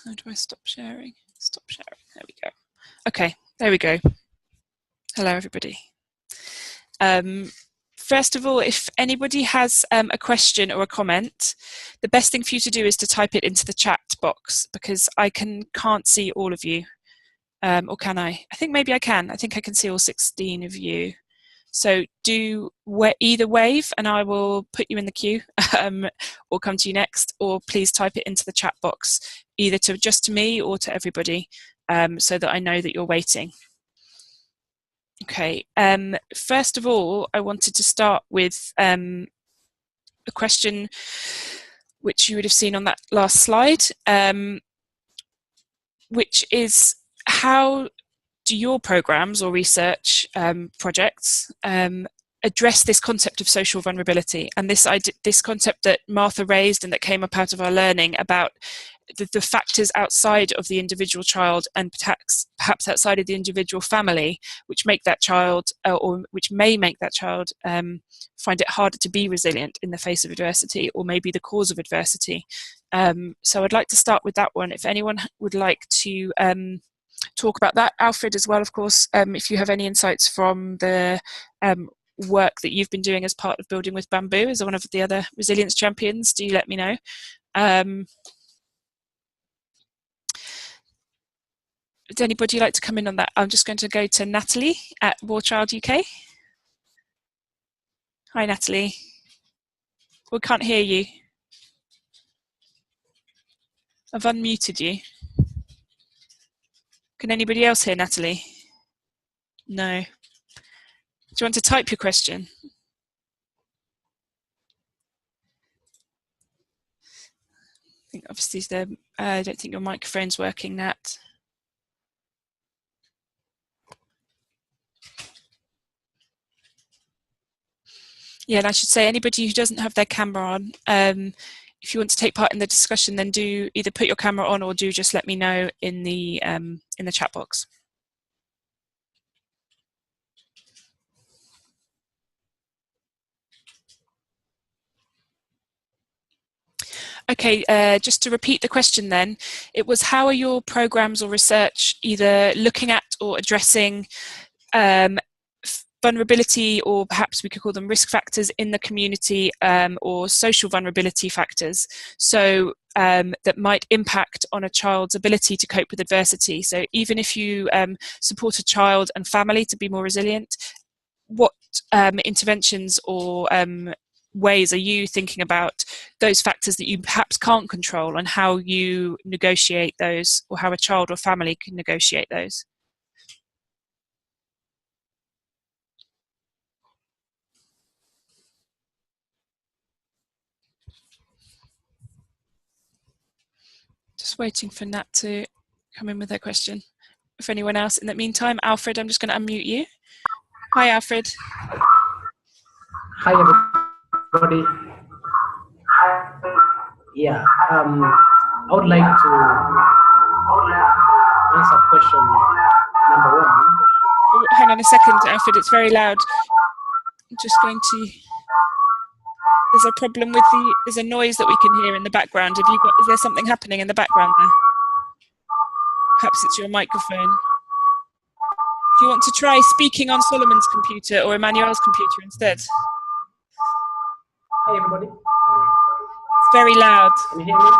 How do I stop sharing? Stop sharing. There we go. Okay, there we go. Hello, everybody. First of all, if anybody has a question or a comment, the best thing for you to do is to type it into the chat box, because I can't see all of you. Or can I? I think maybe I can. I think I can see all 16 of you. So do either wave and I will put you in the queue or come to you next, or please type it into the chat box, either just to me or to everybody, so that I know that you're waiting. Okay, first of all, I wanted to start with a question which you would have seen on that last slide, which is, how do your programs or research projects address this concept of social vulnerability, and this concept that Martha raised and that came up out of our learning about the factors outside of the individual child and perhaps outside of the individual family, which make that child or which may make that child find it harder to be resilient in the face of adversity, or maybe the cause of adversity. So I'd like to start with that one. If anyone would like to talk about that, Alfred as well, of course, if you have any insights from the work that you've been doing as part of Building with Bamboo as one of the other resilience champions, do let me know. Would anybody like to come in on that? I'm just going to go to Natalie at War Child UK. Hi, Natalie. We can't hear you. I've unmuted you. Can anybody else hear Natalie? No. Do you want to type your question? I think obviously I don't think your microphone's working, Nat. Yeah, and I should say, anybody who doesn't have their camera on, if you want to take part in the discussion, then do either put your camera on or do just let me know in the chat box. Okay, just to repeat the question then, it was, how are your programs or research either looking at or addressing vulnerability, or perhaps we could call them risk factors in the community, or social vulnerability factors, so that might impact on a child's ability to cope with adversity. So even if you support a child and family to be more resilient, what interventions or ways are you thinking about those factors that you perhaps can't control, and how you negotiate those, or how a child or family can negotiate those? Just waiting for Nat to come in with her question. If anyone else, in the meantime, Alfred, I'm just going to unmute you. Hi, Alfred.
Hi, everybody. Yeah, I would like to answer question number one.
Oh, hang on a second, Alfred, it's very loud. I'm just going to... There's a problem with there's a noise that we can hear in the background. Is there something happening in the background there? Perhaps it's your microphone. you want to try speaking on Solomon's computer or Emmanuel's computer instead?
Hi, everybody.
It's very loud.
Can you hear me?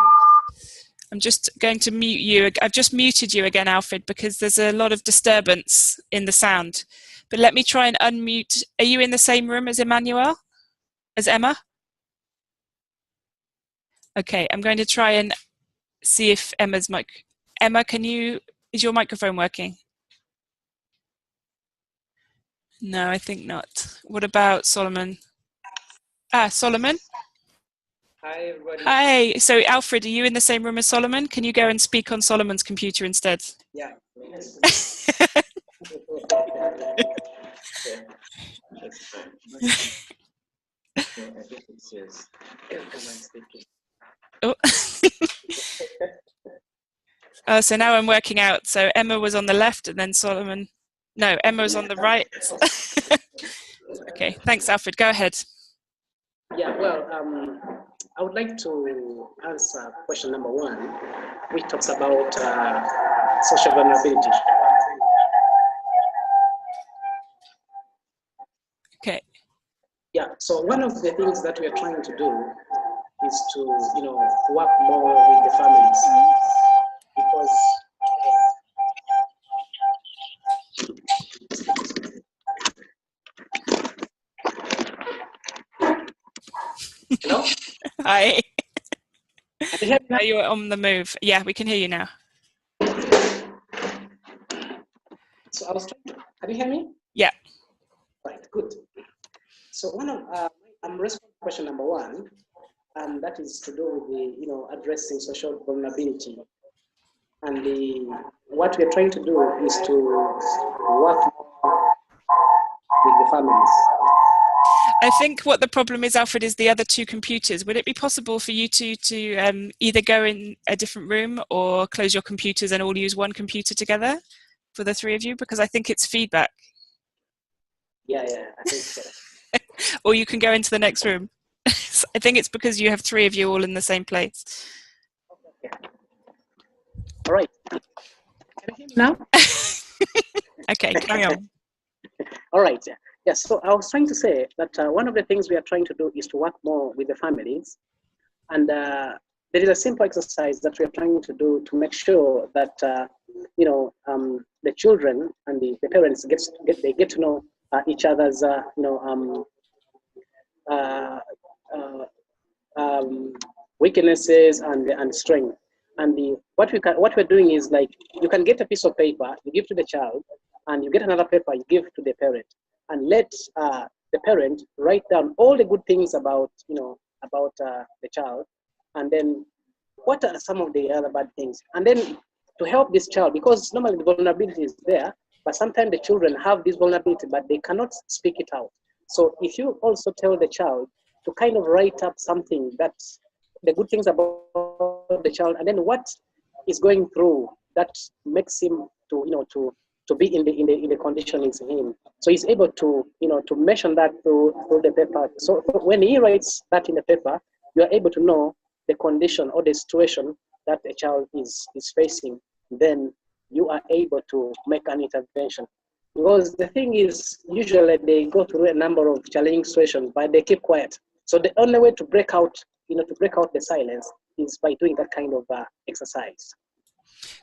I'm just going to mute you. I've just muted you again, Alfred, because there's a lot of disturbance in the sound. But let me try and unmute. Are you in the same room as Emmanuel? As Emma? Okay, I'm going to try and see if Emma's mic. Emma, is your microphone working? No, I think not. What about Solomon? Solomon?
Hi, everybody.
Hi. So, Alfred, are you in the same room as Solomon? Can you go and speak on Solomon's computer instead?
Yeah.
Oh. So now I'm working out. So Emma was on the left and then Solomon. No, Emma was on the right. Okay, thanks, Alfred. Go ahead.
Yeah, well, I would like to answer question number 1, which talks about social vulnerability.
Okay.
Yeah, so one of the things that we are trying to do is to, work more with the families, because hello?
Hi.
Can you hear me now?
Are you on the move? Yeah, we can hear you now.
So I was trying to, can you hear me?
Yeah.
Right, good. So I'm responding to question number 1, and that is to do with the, addressing social vulnerability. And what we're trying to do is to work more with the families.
I think what the problem is, Alfred, is the other 2 computers. Would it be possible for you two to either go in a different room or close your computers and all use one computer together for the 3 of you? Because I think it's feedback.
Yeah, I think so.
Or you can go into the next room. I think it's because you have 3 of you all in the same place.
Okay. All right. Can you hear me now?
Okay, carry on.
All right. Yeah, so I was trying to say that one of the things we are trying to do is to work more with the families. And there is a simple exercise that we are trying to do to make sure that, the children and the parents get to know each other's, weaknesses and strength. And what we're doing is, like, you can get a piece of paper, you give to the child, and you get another paper, you give to the parent, and let the parent write down all the good things about the child, and then what are some of the other bad things, and then to help this child, because normally the vulnerability is there, but sometimes the children have this vulnerability, but they cannot speak it out. So if you also tell the child to kind of write up something that's the good things about the child, and then what is going through that makes him to be in the condition is him. So he's able to to mention that through the paper. So when he writes that in the paper, you are able to know the condition or the situation that a child is facing. Then you are able to make an intervention. Because the thing is, usually they go through a number of challenging situations, but they keep quiet. So the only way to break out, to break out the silence is by doing that kind of exercise.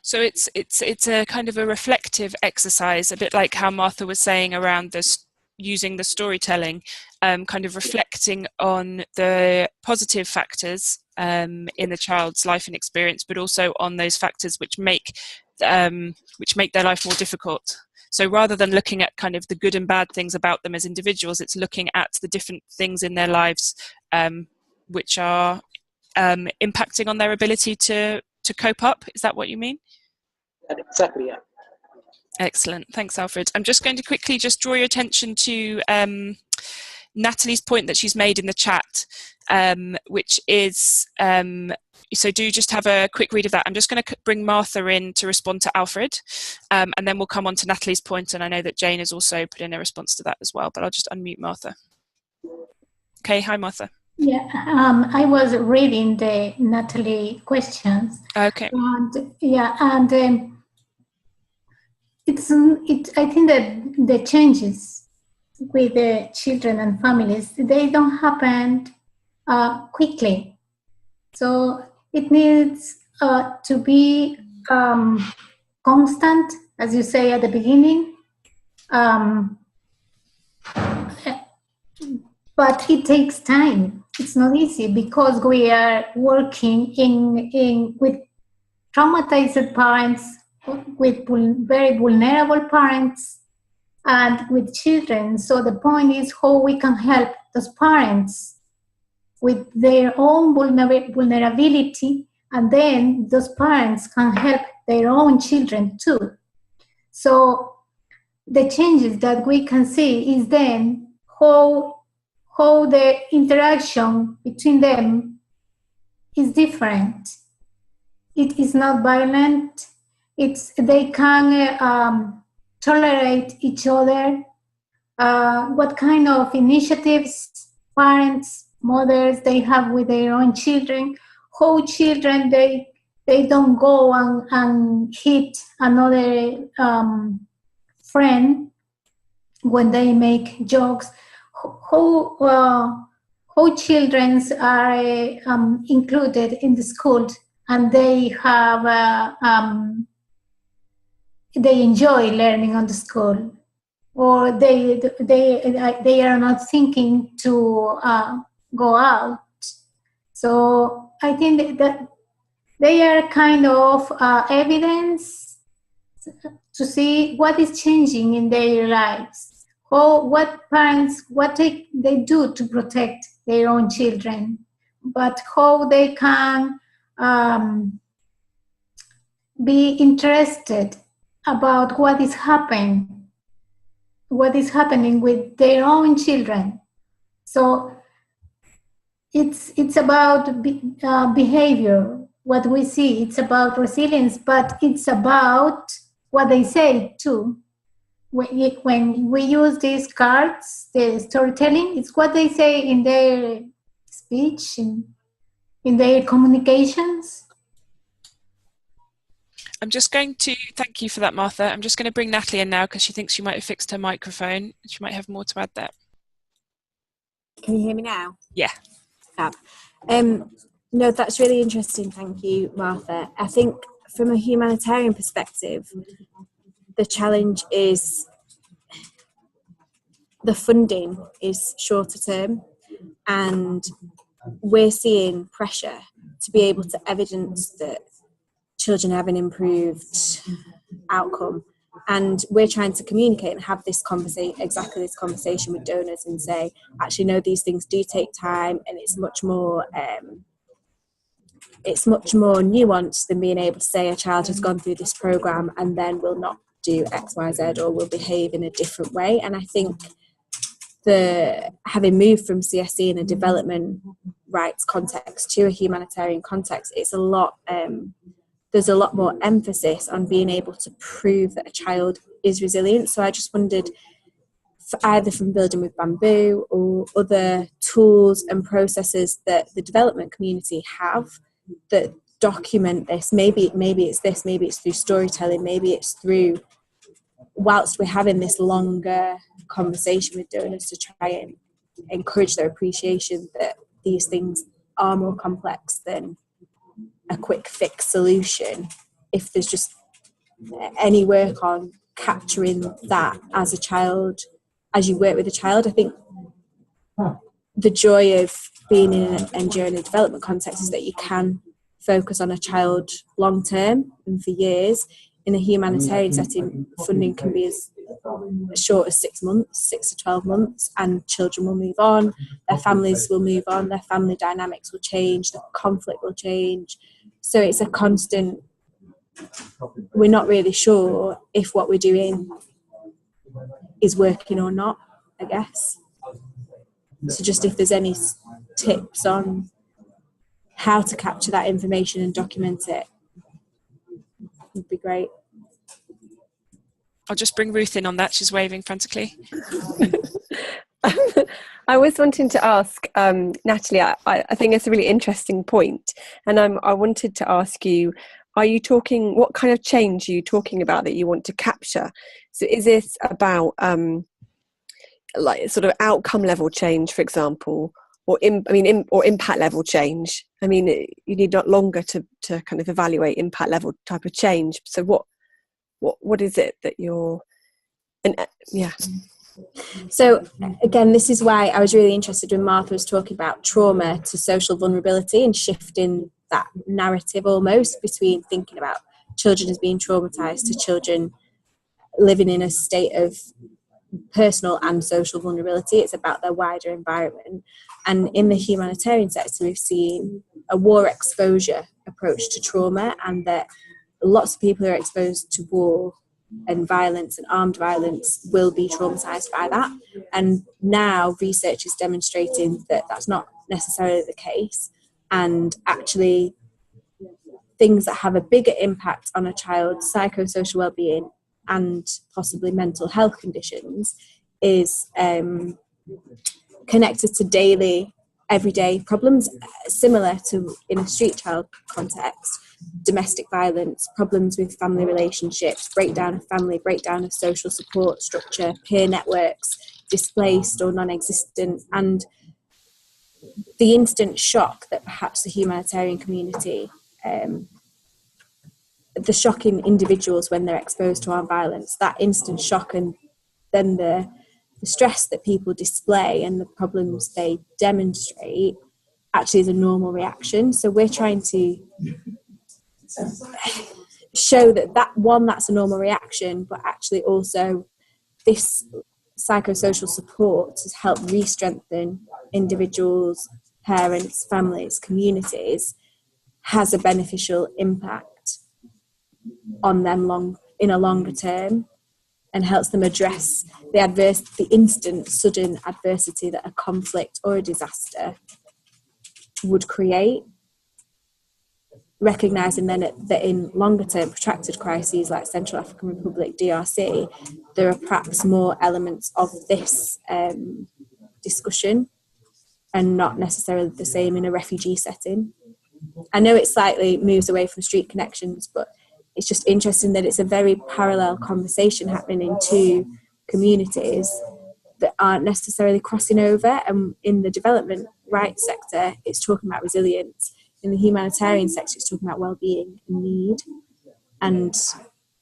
So it's a kind of a reflective exercise, a bit like how Martha was saying around this, using the storytelling, kind of reflecting on the positive factors in the child's life and experience, but also on those factors which make their life more difficult. So rather than looking at kind of the good and bad things about them as individuals, it's looking at the different things in their lives which are impacting on their ability to cope up. Is that what you mean?
Exactly, yeah.
Excellent. Thanks, Alfred. I'm just going to quickly just draw your attention to Natalie's point that she's made in the chat, which is, so do just have a quick read of that. I'm just going to bring Martha in to respond to Alfred, and then we'll come on to Natalie's point, and I know that Jane has also put in a response to that as well, but I'll just unmute Martha. Okay, hi Martha.
Yeah, I was reading the Natalie questions.
Okay.
And yeah, and I think that the changes with the children and families, they don't happen quickly. So it needs to be constant, as you say at the beginning. But it takes time. It's not easy because we are working with traumatized parents, with very vulnerable parents, and with children. So the point is how we can help those parents with their own vulnerability, and then those parents can help their own children too. So the changes that we can see is then how the interaction between them is different. It is not violent. They can tolerate each other. What kind of initiatives parents, mothers, they have with their own children. How children, they don't go and hit another friend when they make jokes. How children are included in the school, and they have they enjoy learning on the school, or they are not thinking to go out. So I think that they are kind of evidence to see what is changing in their lives. What parents, what they do to protect their own children, but how they can be interested about what is happening with their own children. So it's about behavior, what we see. It's about resilience, but it's about what they say too. When we use these cards, the storytelling, it's what they say in their speech, in their communications.
I'm just going to, thank you for that, Martha. I'm just going to bring Natalie in now because she thinks she might have fixed her microphone. She might have more to add there.
Can you hear me now?
Yeah.
Fab. No, that's really interesting. Thank you, Martha. I think from a humanitarian perspective, the challenge is the funding is shorter term, and we're seeing pressure to be able to evidence that children have an improved outcome, and we're trying to communicate and have this exactly this conversation with donors and say, actually no, these things do take time, and it's much more nuanced than being able to say a child has gone through this program and then will not do X, Y, Z, or will behave in a different way. And I think having moved from CSC in a development rights context to a humanitarian context, it's a lot. There's a lot more emphasis on being able to prove that a child is resilient. So I just wondered, either from Building with Bamboo or other tools and processes that the development community have that document this. Maybe it's this, maybe it's through storytelling, maybe it's through, whilst we're having this longer conversation with donors, to try and encourage their appreciation that these things are more complex than a quick fix solution. If there's just any work on capturing that as a child, as you work with a child, I think the joy of being in an enduring development context is that you can focus on a child long term and for years. In a humanitarian setting, funding can be as short as 6 months, 6 to 12 months, and children will move on, their families will move on, their family dynamics will change, the conflict will change. So it's a constant, we're not really sure if what we're doing is working or not, I guess. So just if there's any tips on how to capture that information and document it, would be great.
I'll just bring Ruth in on that. She's waving frantically.
I was wanting to ask, Natalie, I think it's a really interesting point, and I wanted to ask you, are you talking, what kind of change are you talking about that you want to capture? So is this about like sort of outcome level change, for example, or impact level change? I mean, you need not longer to kind of evaluate impact level type of change. So what is it that you're, and yeah.
So again, this is why I was really interested when Martha was talking about trauma to social vulnerability and shifting that narrative almost between thinking about children as being traumatized to children living in a state of personal and social vulnerability. It's about their wider environment. And in the humanitarian sector, we've seen a war exposure approach to trauma, and that lots of people who are exposed to war and violence and armed violence will be traumatized by that. And now research is demonstrating that that's not necessarily the case, and actually things that have a bigger impact on a child's psychosocial well-being and possibly mental health conditions is connected to daily, everyday problems, similar to in a street child context: domestic violence, problems with family relationships, breakdown of family, breakdown of social support structure, peer networks, displaced or non-existent, and the instant shock that perhaps the humanitarian community, the shock in individuals when they're exposed to armed violence, that instant shock, and then the stress that people display and the problems they demonstrate actually is a normal reaction. So we're trying to show that that's a normal reaction, but actually also this psychosocial support has helped re-strengthen individuals, parents, families, communities, has a beneficial impact on them in a longer term, and helps them address the instant sudden adversity that a conflict or a disaster would create, recognising then that in longer term protracted crises like Central African Republic, DRC, there are perhaps more elements of this discussion and not necessarily the same in a refugee setting. I know it slightly moves away from street connections, but it's just interesting that it's a very parallel conversation happening in two communities that aren't necessarily crossing over. And in the development rights sector, it's talking about resilience. In the humanitarian sector, it's talking about well-being and need. And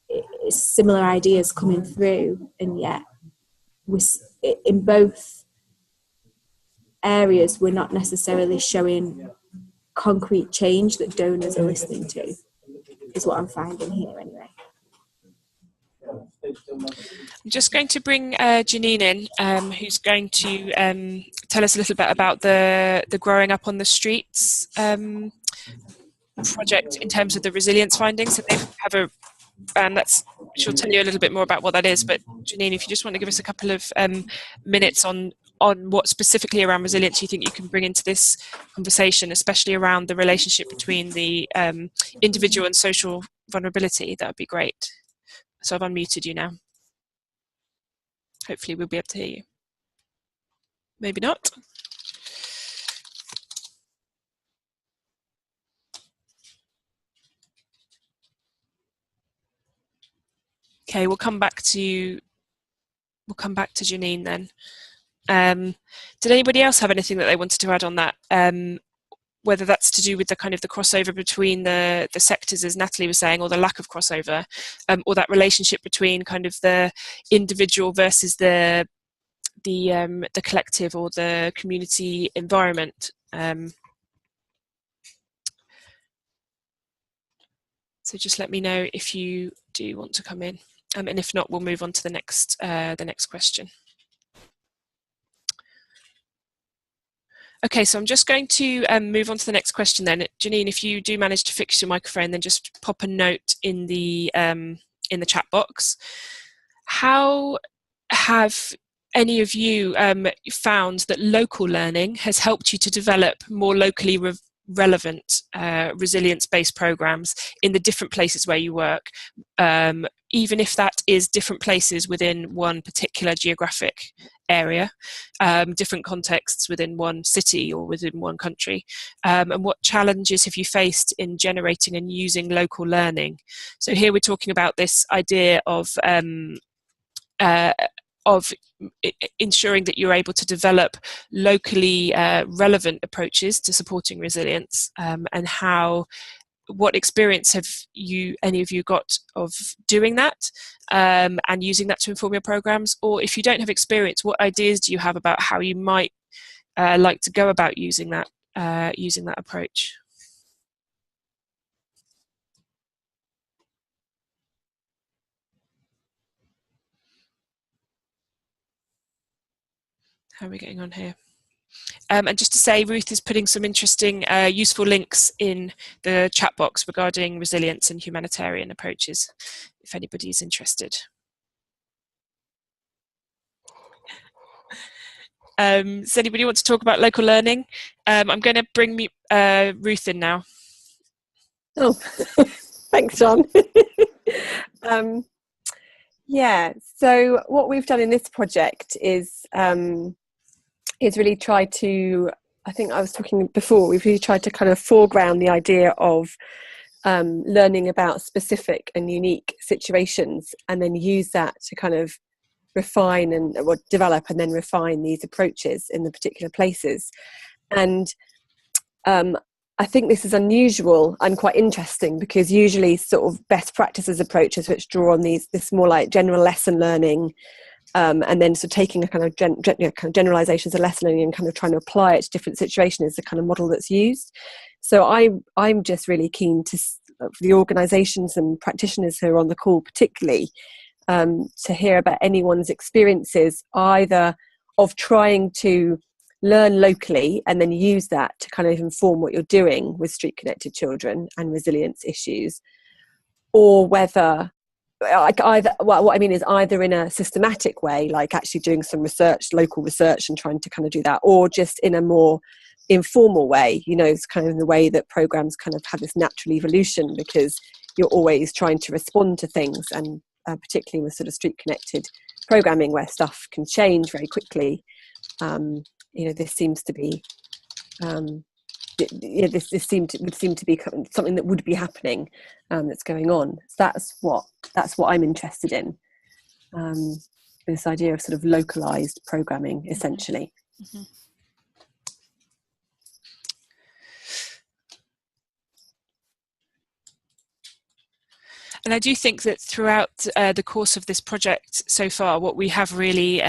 it's similar ideas coming through, and yet in both areas, we're not necessarily showing concrete change that donors are listening to, is what I'm finding here anyway.
I'm just going to bring Janine in, who's going to tell us a little bit about the Growing Up on the Streets project in terms of the resilience findings. So they have she'll tell you a little bit more about what that is, but Janine, if you just want to give us a couple of minutes on what specifically around resilience you think you can bring into this conversation, especially around the relationship between the individual and social vulnerability, that would be great. So I've unmuted you now. Hopefully we'll be able to hear you. Maybe not. Okay, we'll come back to Janine then. Did anybody else have anything that they wanted to add on that? Whether that's to do with the kind of the crossover between the sectors, as Natalie was saying, or the lack of crossover, or that relationship between kind of the individual versus the collective or the community environment. So just let me know if you do want to come in, and if not, we'll move on to the next question. Okay, so I'm just going to move on to the next question then. Janine, if you do manage to fix your microphone, then just pop a note in the chat box. How have any of you found that local learning has helped you to develop more locally relevant resilience-based programs in the different places where you work, even if that is different places within one particular geographic area, different contexts within one city or within one country, and what challenges have you faced in generating and using local learning? So here we're talking about this idea of ensuring that you're able to develop locally relevant approaches to supporting resilience, and what experience have any of you got of doing that, and using that to inform your programs? Or if you don't have experience, what ideas do you have about how you might like to go about using that approach? How are we getting on here? And just to say, Ruth is putting some interesting, useful links in the chat box regarding resilience and humanitarian approaches, if anybody is interested. Does anybody want to talk about local learning? I'm going to bring Ruth in now.
Oh, thanks, John. Yeah, so what we've done in this project is really try to, I think I was talking before, we've really tried to kind of foreground the idea of learning about specific and unique situations, and then use that to kind of refine and develop and then refine these approaches in the particular places. And I think this is unusual and quite interesting, because usually sort of best practices approaches which draw on this more like general lesson learning, and then sort of taking a kind of, kind of generalizations of lesson learning and kind of trying to apply it to different situations is the kind of model that's used. So I'm just really keen to, for the organisations and practitioners who are on the call particularly, to hear about anyone's experiences either of trying to learn locally and then use that to kind of inform what you're doing with street connected children and resilience issues, or whether what I mean is either in a systematic way, like actually doing some research, local research, and trying to kind of do that, or just in a more informal way, you know, it's kind of in the way that programs kind of have this natural evolution, because you're always trying to respond to things, and particularly with sort of street connected programming where stuff can change very quickly. You know, this seems to be this would seem to be something that would be happening, that's going on. So that's what I'm interested in, this idea of sort of localized programming, essentially.
Mm-hmm. And I do think that throughout the course of this project so far, what we have really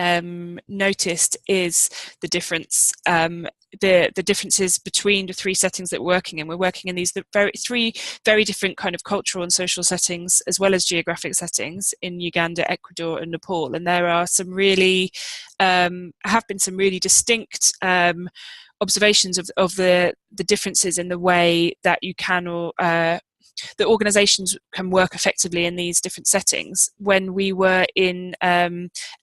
noticed is the difference, the differences between the three settings that we're working in. We're working in these three very different kind of cultural and social settings, as well as geographic settings, in Uganda, Ecuador, and Nepal. And there are some really, have been some really distinct observations of the differences in the way that you can the organisations can work effectively in these different settings. When we were in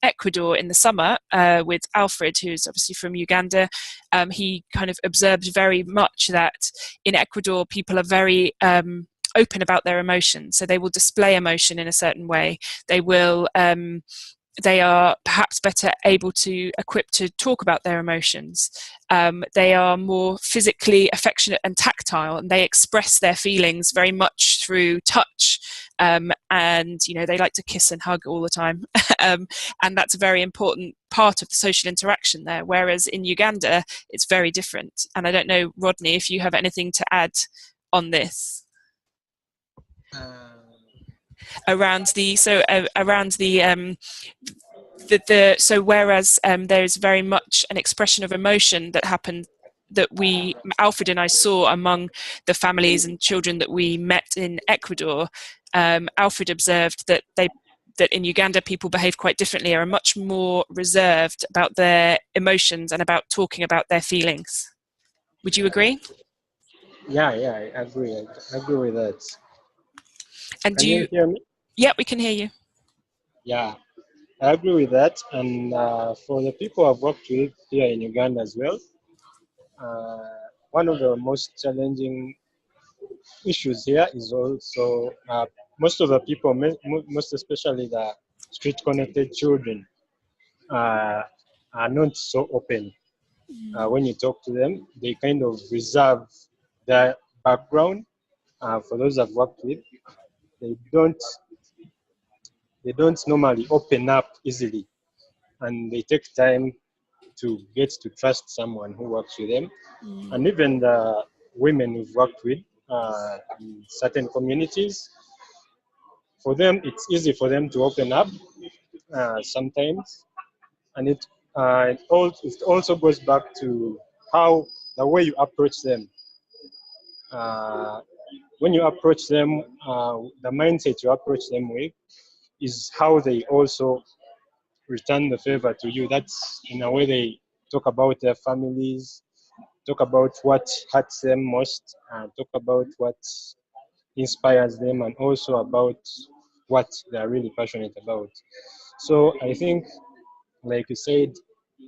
Ecuador in the summer with Alfred, who's obviously from Uganda, he kind of observed very much that in Ecuador people are very open about their emotions, so they will display emotion in a certain way. They are perhaps better equipped to talk about their emotions. They are more physically affectionate and tactile, and they express their feelings very much through touch. And you know, they like to kiss and hug all the time, and that's a very important part of the social interaction there. Whereas in Uganda, it's very different. And I don't know, Rodney, if you have anything to add on this. Whereas there's very much an expression of emotion that happened that Alfred and I saw among the families and children that we met in Ecuador. Alfred observed that in Uganda people behave quite differently, are much more reserved about their emotions and about talking about their feelings. Would you agree?
Yeah, I agree. I agree with that.
And
can you hear me?
Yeah, we can hear you.
Yeah, I agree with that. And for the people I've worked with here in Uganda as well, one of the most challenging issues here is also most of the people, most especially the street-connected children, are not so open. When you talk to them, they kind of reserve their background. For those I've worked with, they don't normally open up easily, and they take time to get to trust someone who works with them. And even the women we've worked with in certain communities, for them, it's easy for them to open up sometimes. And it also goes back to how the way you approach them. When you approach them, the mindset you approach them with is how they also return the favor to you. That's in a way they talk about their families, talk about what hurts them most, talk about what inspires them, and also about what they're really passionate about. So I think, like you said,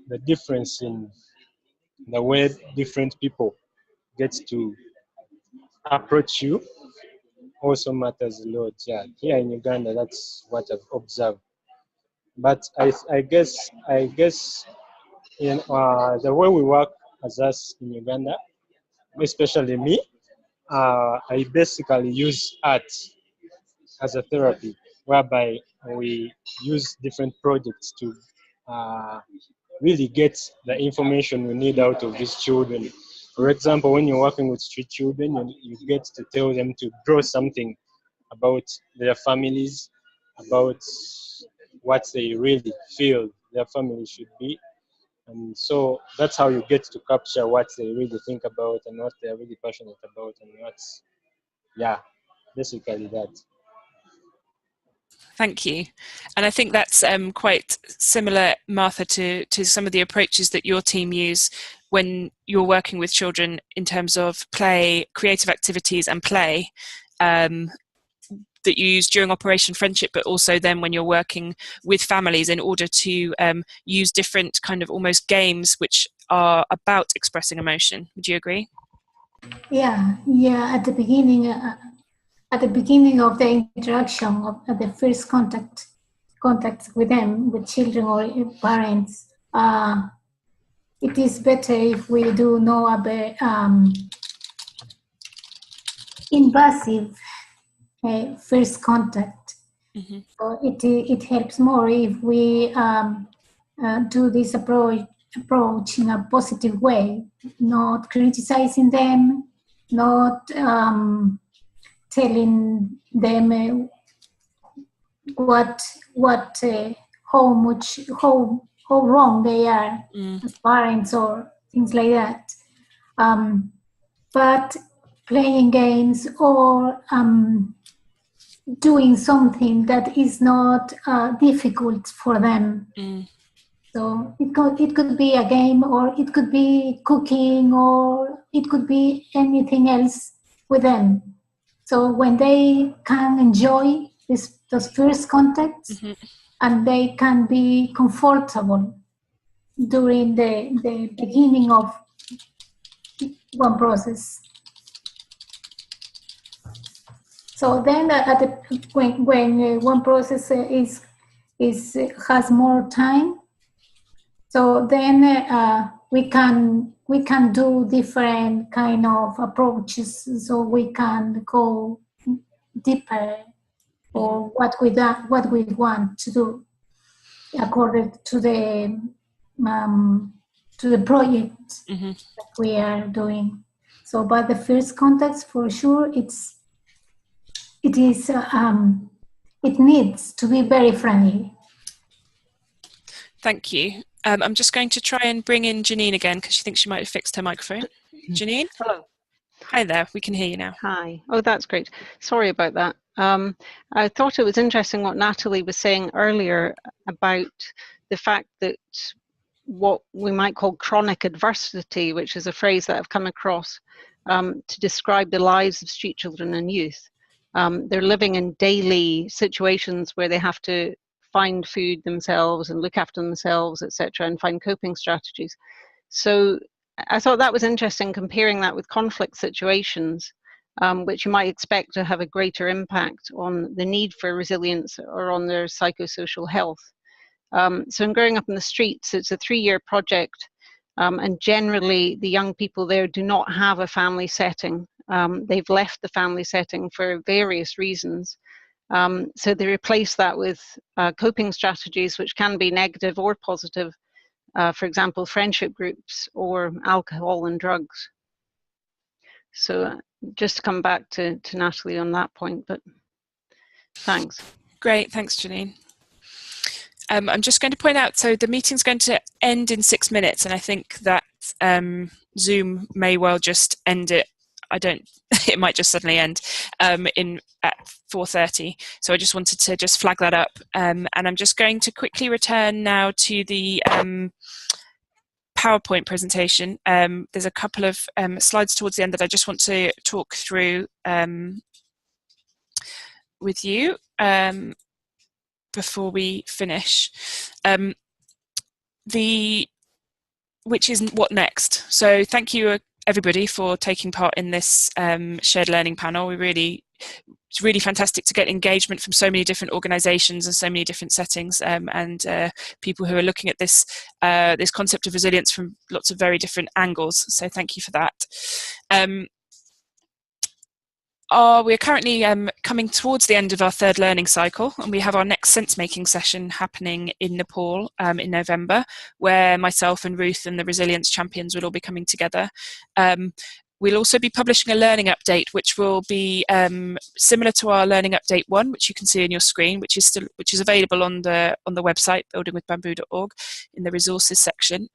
the difference in the way different people get to approach you also matters a lot. Yeah, here in Uganda, that's what I've observed. But I guess in the way we work as us in Uganda, especially me, I basically use art as a therapy, whereby we use different projects to really get the information we need out of these children. For example, when you're working with street children, you get to tell them to draw something about their families, about what they really feel their family should be. And so that's how you get to capture what they really think about and what they're really passionate about, and what's, yeah, basically that.
Thank you. And I think that's quite similar, Martha, to some of the approaches that your team use when you're working with children in terms of play, creative activities and play, that you use during Operation Friendship, but also then when you're working with families in order to use different kind of almost games which are about expressing emotion. Would you agree?
Yeah. At the beginning of the interaction, at the first contact with them, with children or parents, it is better if we do know about invasive first contact.
Mm-hmm.
So it helps more if we do this approach in a positive way, not criticizing them, not telling them how wrong they are as parents or things like that. But playing games or doing something that is not difficult for them. So it could be a game, or it could be cooking, or it could be anything else with them. So when they can enjoy those first contacts, and they can be comfortable during the beginning of one process. So then, when one process has more time, so then we can do different kind of approaches. So we can go deeper, or what we want to do according to the project that we are doing. So, but the first context, for sure, it needs to be very friendly.
Thank you. I'm just going to try and bring in Janine again because she thinks she might have fixed her microphone. Janine?
Hello.
Hi there, we can hear you now.
Hi. Oh, that's great. Sorry about that. I thought it was interesting what Natalie was saying earlier about the fact that what we might call chronic adversity, which is a phrase that I've come across to describe the lives of street children and youth. They're living in daily situations where they have to find food themselves and look after themselves, etc., and find coping strategies. So I thought that was interesting, comparing that with conflict situations, which you might expect to have a greater impact on the need for resilience or on their psychosocial health. So in Growing Up in the Streets, it's a 3-year project, and generally the young people there do not have a family setting. They've left the family setting for various reasons. So they replace that with coping strategies, which can be negative or positive, for example, friendship groups or alcohol and drugs. So just to come back to Natalie on that point, but thanks.
Great, thanks, Janine. I'm just going to point out, so the meeting's going to end in 6 minutes, and I think that Zoom may well just end it. It might just suddenly end at 4:30. So I just wanted to just flag that up. And I'm just going to quickly return now to the PowerPoint presentation. There's a couple of slides towards the end that I just want to talk through with you before we finish. Which is what next. So thank you everybody for taking part in this shared learning panel. It's really fantastic to get engagement from so many different organisations and so many different settings, and people who are looking at this this concept of resilience from lots of very different angles. So thank you for that. We're currently coming towards the end of our 3rd learning cycle, and we have our next sense-making session happening in Nepal in November, where myself and Ruth and the Resilience Champions will all be coming together. We'll also be publishing a learning update, which will be similar to our learning update 1, which you can see on your screen, which is available on the website buildingwithbamboo.org in the resources section.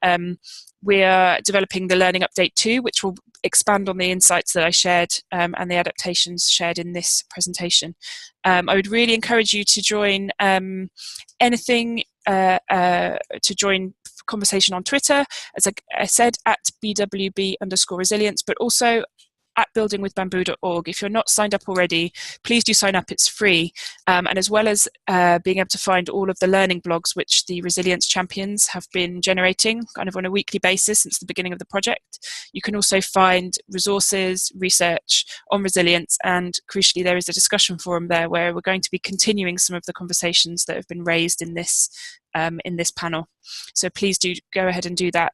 We are developing the learning update 2, which will expand on the insights that I shared and the adaptations shared in this presentation. I would really encourage you to join join conversation on Twitter, as I said, at BWB_resilience, but also at buildingwithbamboo.org. If you're not signed up already, please do sign up, it's free. And as well as being able to find all of the learning blogs which the Resilience Champions have been generating kind of on a weekly basis since the beginning of the project, you can also find resources, research on resilience, and crucially there is a discussion forum there where we're going to be continuing some of the conversations that have been raised in this panel. So please do go ahead and do that.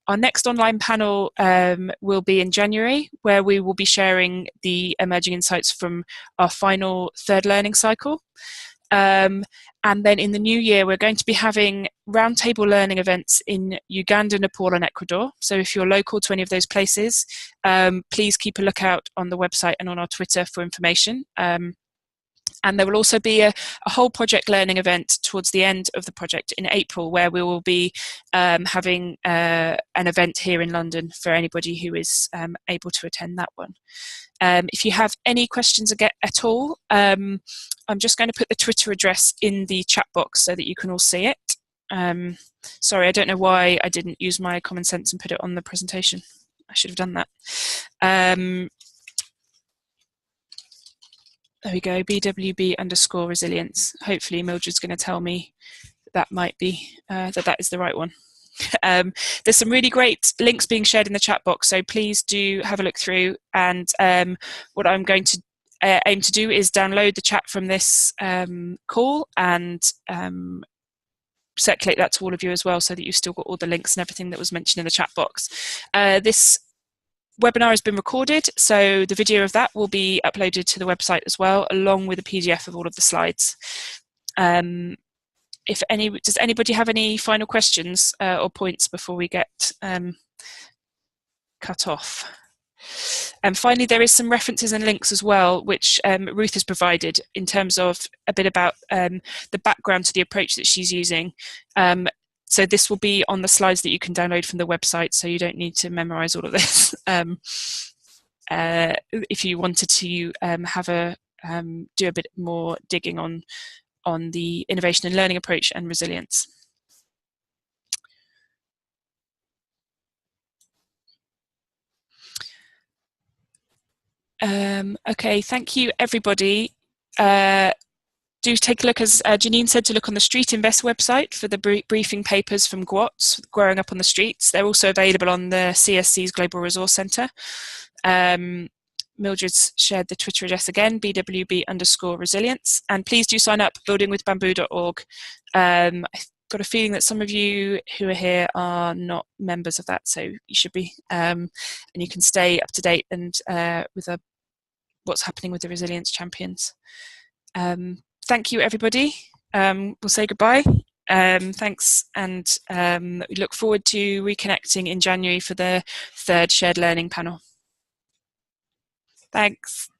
Our next online panel will be in January, where we will be sharing the emerging insights from our final 3rd learning cycle. And then in the new year, we're going to be having roundtable learning events in Uganda, Nepal, and Ecuador. So if you're local to any of those places, please keep a lookout on the website and on our Twitter for information. And there will also be a whole project learning event towards the end of the project in April, where we will be having an event here in London for anybody who is able to attend that one. If you have any questions at all, I'm just going to put the Twitter address in the chat box so that you can all see it. Sorry, I don't know why I didn't use my common sense and put it on the presentation. I should have done that. There we go, BWB_resilience. Hopefully Mildred's going to tell me that might be, that is the right one. There's some really great links being shared in the chat box, so please do have a look through. And what I'm going to aim to do is download the chat from this call and circulate that to all of you as well, so that you've still got all the links and everything that was mentioned in the chat box. This webinar has been recorded, so the video of that will be uploaded to the website as well, along with a PDF of all of the slides. Does anybody have any final questions or points before we get cut off? And finally, there is some references and links as well, which Ruth has provided in terms of a bit about the background to the approach that she's using. So this will be on the slides that you can download from the website, so you don't need to memorize all of this. If you wanted to do a bit more digging on the innovation and learning approach and resilience. Okay, thank you everybody. Do take a look, as Janine said, to look on the Street Invest website for the briefing papers from GWOTS, Growing Up on the Streets. They're also available on the CSC's Global Resource Centre. Mildred's shared the Twitter address again, bwb_resilience. And please do sign up, buildingwithbamboo.org. I've got a feeling that some of you who are here are not members of that, so you should be. And you can stay up to date and with what's happening with the Resilience Champions. Thank you, everybody. We'll say goodbye. Thanks, and we look forward to reconnecting in January for the third shared learning panel. Thanks.